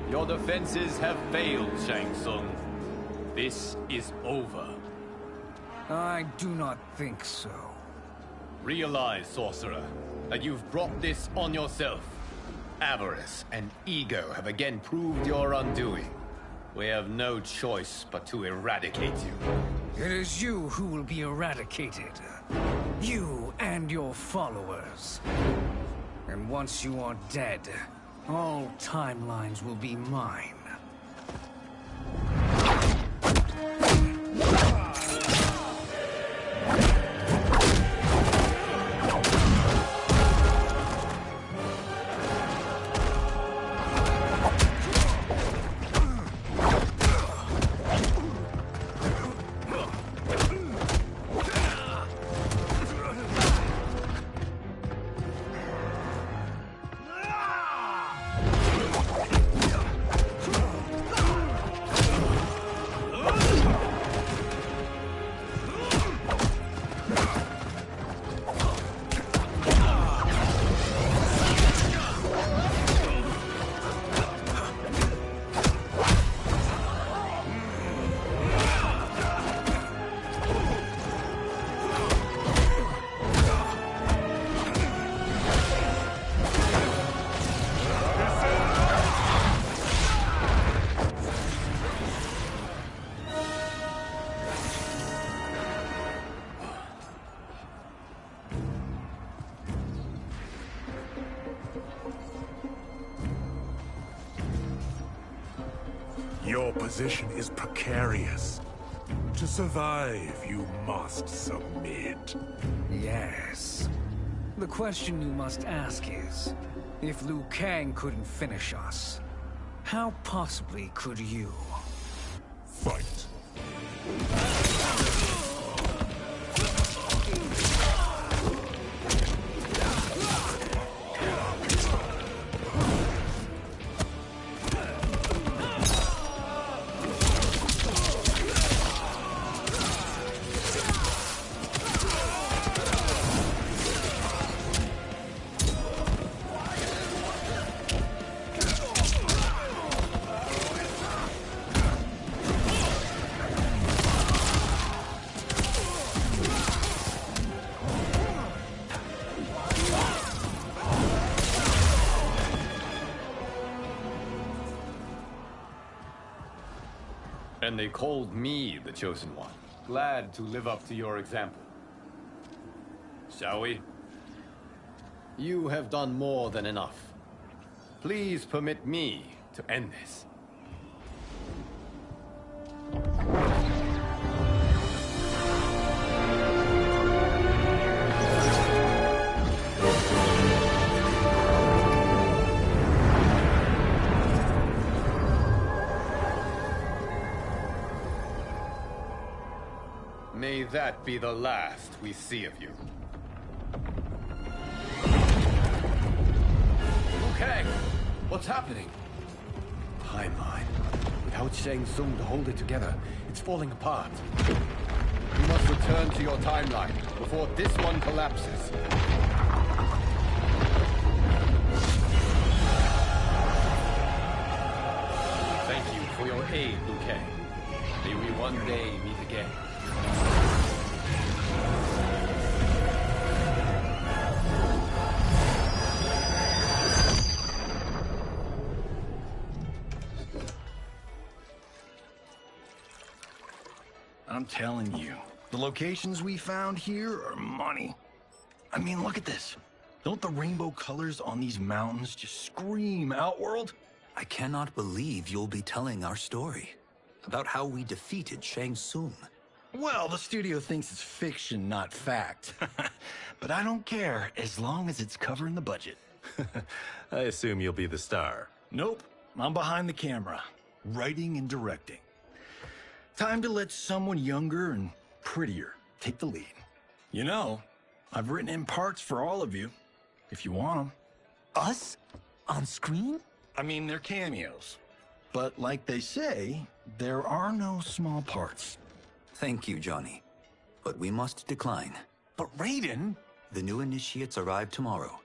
Your defenses have failed, Shang Tsung. This is over. I do not think so. Realize, sorcerer, that you've brought this on yourself. Avarice and ego have again proved your undoing. We have no choice but to eradicate you. It is you who will be eradicated. You and your followers. And once you are dead, all timelines will be mine. Your position is precarious. To survive, you must submit. Yes. The question you must ask is, if Liu Kang couldn't finish us, how possibly could you? Fight. And they called me the Chosen One. Glad to live up to your example. Shall we? You have done more than enough. Please permit me to end this. May that be the last we see of you. Okay, what's happening? Timeline. Without Shang Tsung to hold it together, it's falling apart. You must return to your timeline before this one collapses. Thank you for your aid, Liu Kang. May we one day meet again. I'm telling you, the locations we found here are money. I mean, look at this. Don't the rainbow colors on these mountains just scream Outworld? I cannot believe you'll be telling our story about how we defeated Shang Tsung. Well, the studio thinks it's fiction, not fact. But I don't care, as long as it's covering the budget. I assume you'll be the star. Nope, I'm behind the camera, writing and directing. Time to let someone younger and prettier take the lead. You know, I've written in parts for all of you, if you want them. Us? On screen? I mean, they're cameos. But like they say, there are no small parts. Thank you, Johnny. But we must decline. But Raiden? The new initiates arrive tomorrow.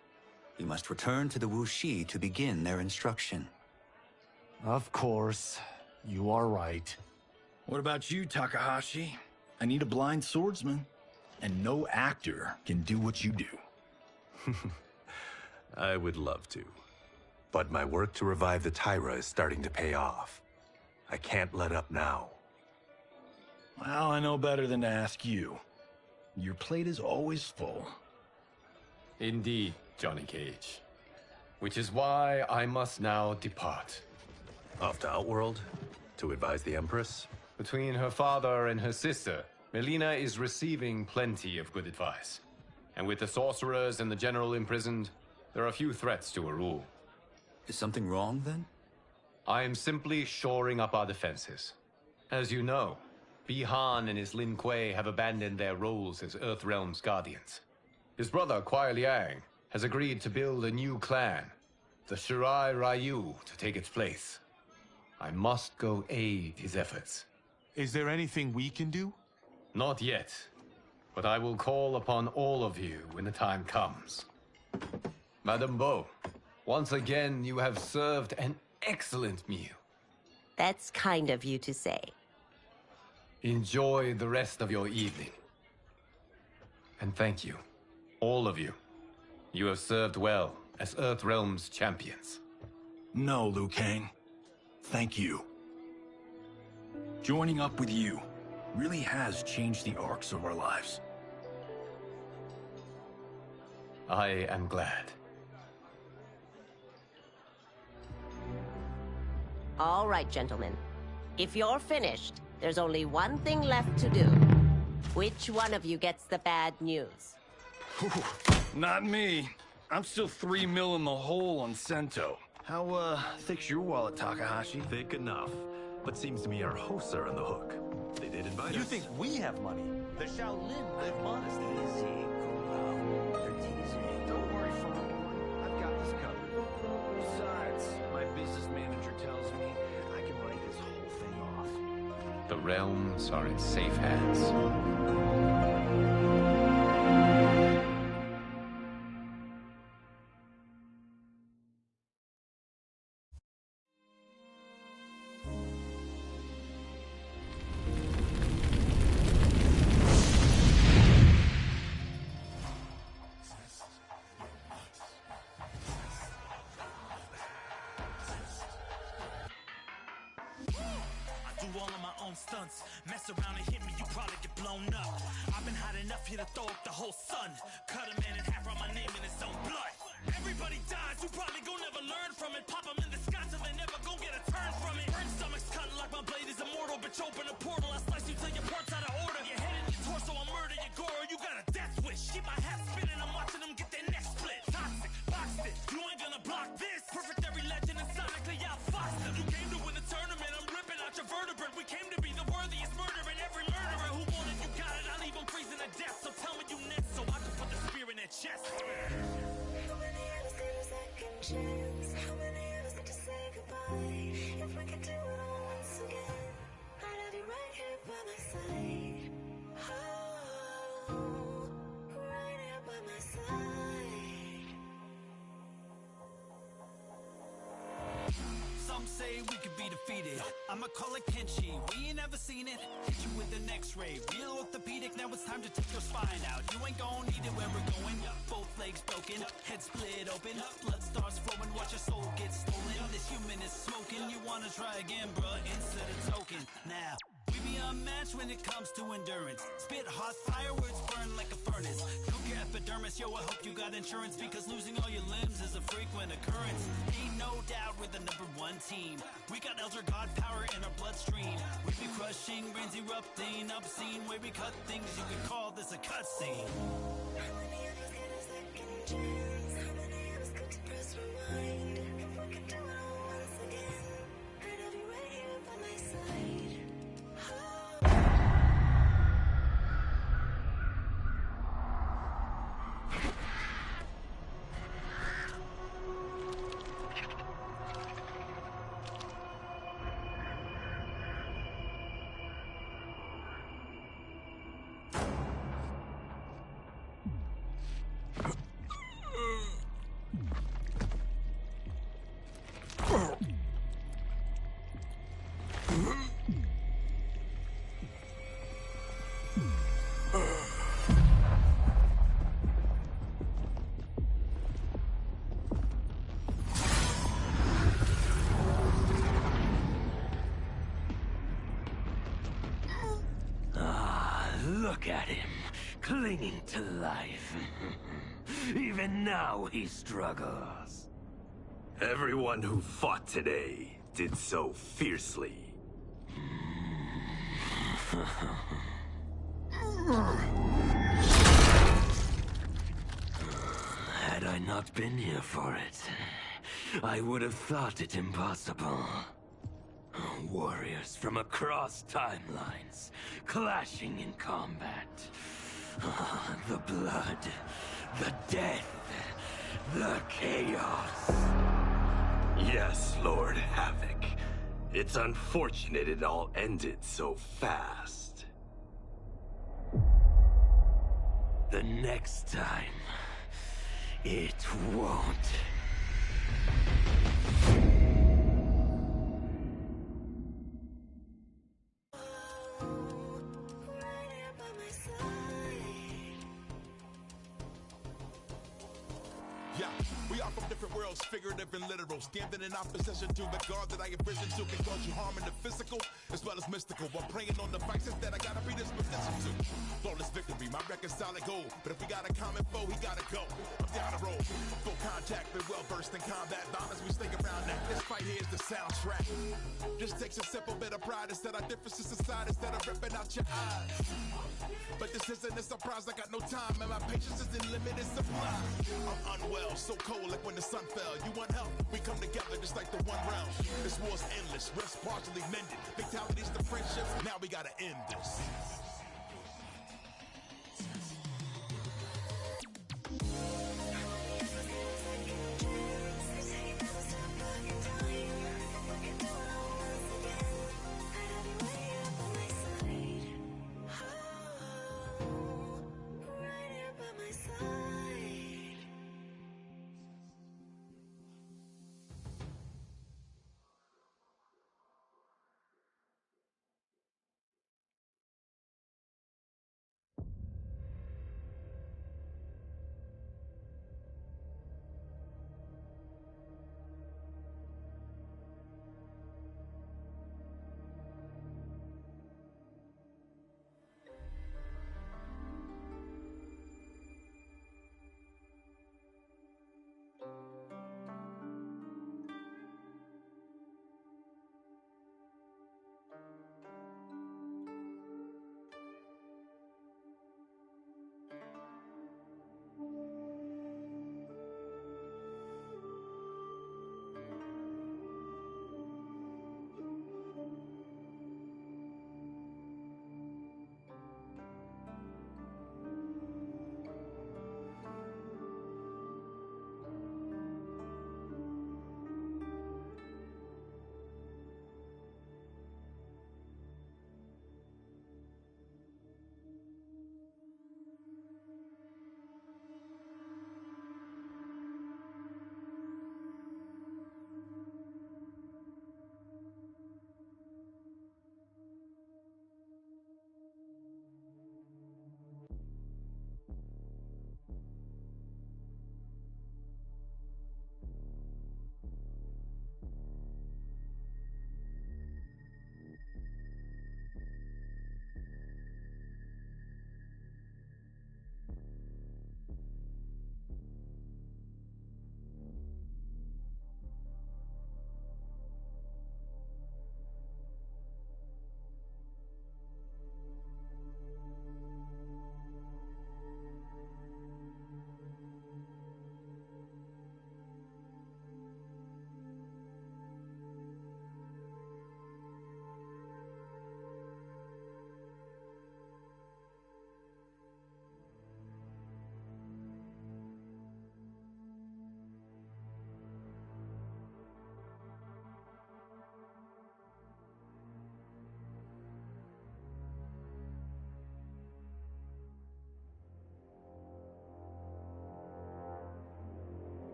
We must return to the Wuxi to begin their instruction. Of course. You are right. What about you, Takahashi? I need a blind swordsman, and no actor can do what you do. I would love to. But my work to revive the Tyra is starting to pay off. I can't let up now. Well, I know better than to ask you. Your plate is always full. Indeed, Johnny Cage. Which is why I must now depart. Off to Outworld? To advise the Empress? Between her father and her sister, Melina is receiving plenty of good advice. And with the sorcerers and the general imprisoned, there are few threats to her rule. Is something wrong, then? I am simply shoring up our defenses. As you know, Bi-Han and his Lin Kuei have abandoned their roles as Earthrealm's guardians. His brother, Kuai Liang, has agreed to build a new clan, the Shirai Ryu, to take its place. I must go aid his efforts. Is there anything we can do? Not yet, but I will call upon all of you when the time comes. Madame Bo, once again you have served an excellent meal. That's kind of you to say. Enjoy the rest of your evening. And thank you, all of you. You have served well as Earthrealm's champions. No, Liu Kang. Thank you. Joining up with you really has changed the arcs of our lives. I am glad. All right, gentlemen. If you're finished, There's only one thing left to do. Which one of you gets the bad news? Not me. I'm still 3 mil in the hole on Sento. How, thick's your wallet, Takahashi? Thick enough. But seems to me our hosts are on the hook. They did invite us. You think we have money? The Shaolin live modestly. Easy, cool out. They're teasing. Don't worry, Farmer. I've got this covered. Besides, my business manager tells me I can write this whole thing off. The realms are in safe hands. All of my own stunts. Mess around and hit me, you probably get blown up. I've been hot enough here to throw up the whole sun. Cut a man in half, write my name in his own blood. Everybody dies, you probably gon' never learn from it. Pop them in the sky till they never gon' get a turn from it. Burn stomachs cut like my blade is immortal. Bitch, open a portal, I slice you till your parts out of order. Your head in your torso, I murder your gore. You got a death wish. Keep my hat spinning, I'm watching them get their neck split. Toxic, boxed it, you ain't gonna block this. Perfect every legend and sonically outfoxed them. You came to win the tournament, I'm ripping out your vertebrae. We came to be the worthiest murderer, and every murderer who wanted you got it. I'll leave them freezing to death, so tell me you next, so I can put the spear in their chest. How many of us get a second chance? How many of us get to say goodbye? If we could do it all once again, I'd have you right here by my side. Oh, right here by my side. Some say we could be defeated. I'ma call it Kenshi. We ain't never seen it. Hit you with an X-ray. Real orthopedic. Now it's time to take your spine out. You ain't gon' need it where we're going. Both legs broken, head split open. Blood starts flowing. Watch your soul get stolen. This human is smoking. You wanna try again, bruh? Insert a token. Now we be unmatched when it comes to endurance. Spit hot fire, words burn like a furnace. Cook your epidermis, yo, I hope you got insurance, because losing all your limbs is a frequent occurrence. Ain't no doubt we're the #1 team. We got Elder God power in our bloodstream. We be crushing, brains erupting, obscene. Way we cut things, you could call this a cutscene. How many of us get a second chance? How many of us get to press rewind? If we could do it all once again, I'd have you right here by my side. Look at him, clinging to life. Even now he struggles. Everyone who fought today did so fiercely. Had I not been here for it, I would have thought it impossible. Warriors from across timelines, clashing in combat. The blood, the death, the chaos. Yes, Lord Havoc. It's unfortunate it all ended so fast. The next time, it won't. Yeah, we are from different worlds, figurative and literal. Standing in opposition to the God that I have risen to can cause you harm in the physical as well as mystical. While praying on the vices that I gotta be this position to. Flawless victory, my record like a solid gold. But if we got a common foe, he gotta go. I'm down the road. Full contact, been well versed in combat violence. We stick around that. This fight here is the soundtrack. Just takes a simple bit of pride instead of differences aside, instead of ripping out your eyes. But this isn't a surprise, I got no time, and my patience is in limited supply. I'm unwell, so cold like when the sun fell. You want help? We come together just like the one round. This war's endless, rifts partially mended. Fatalities to friendships, now we gotta end this.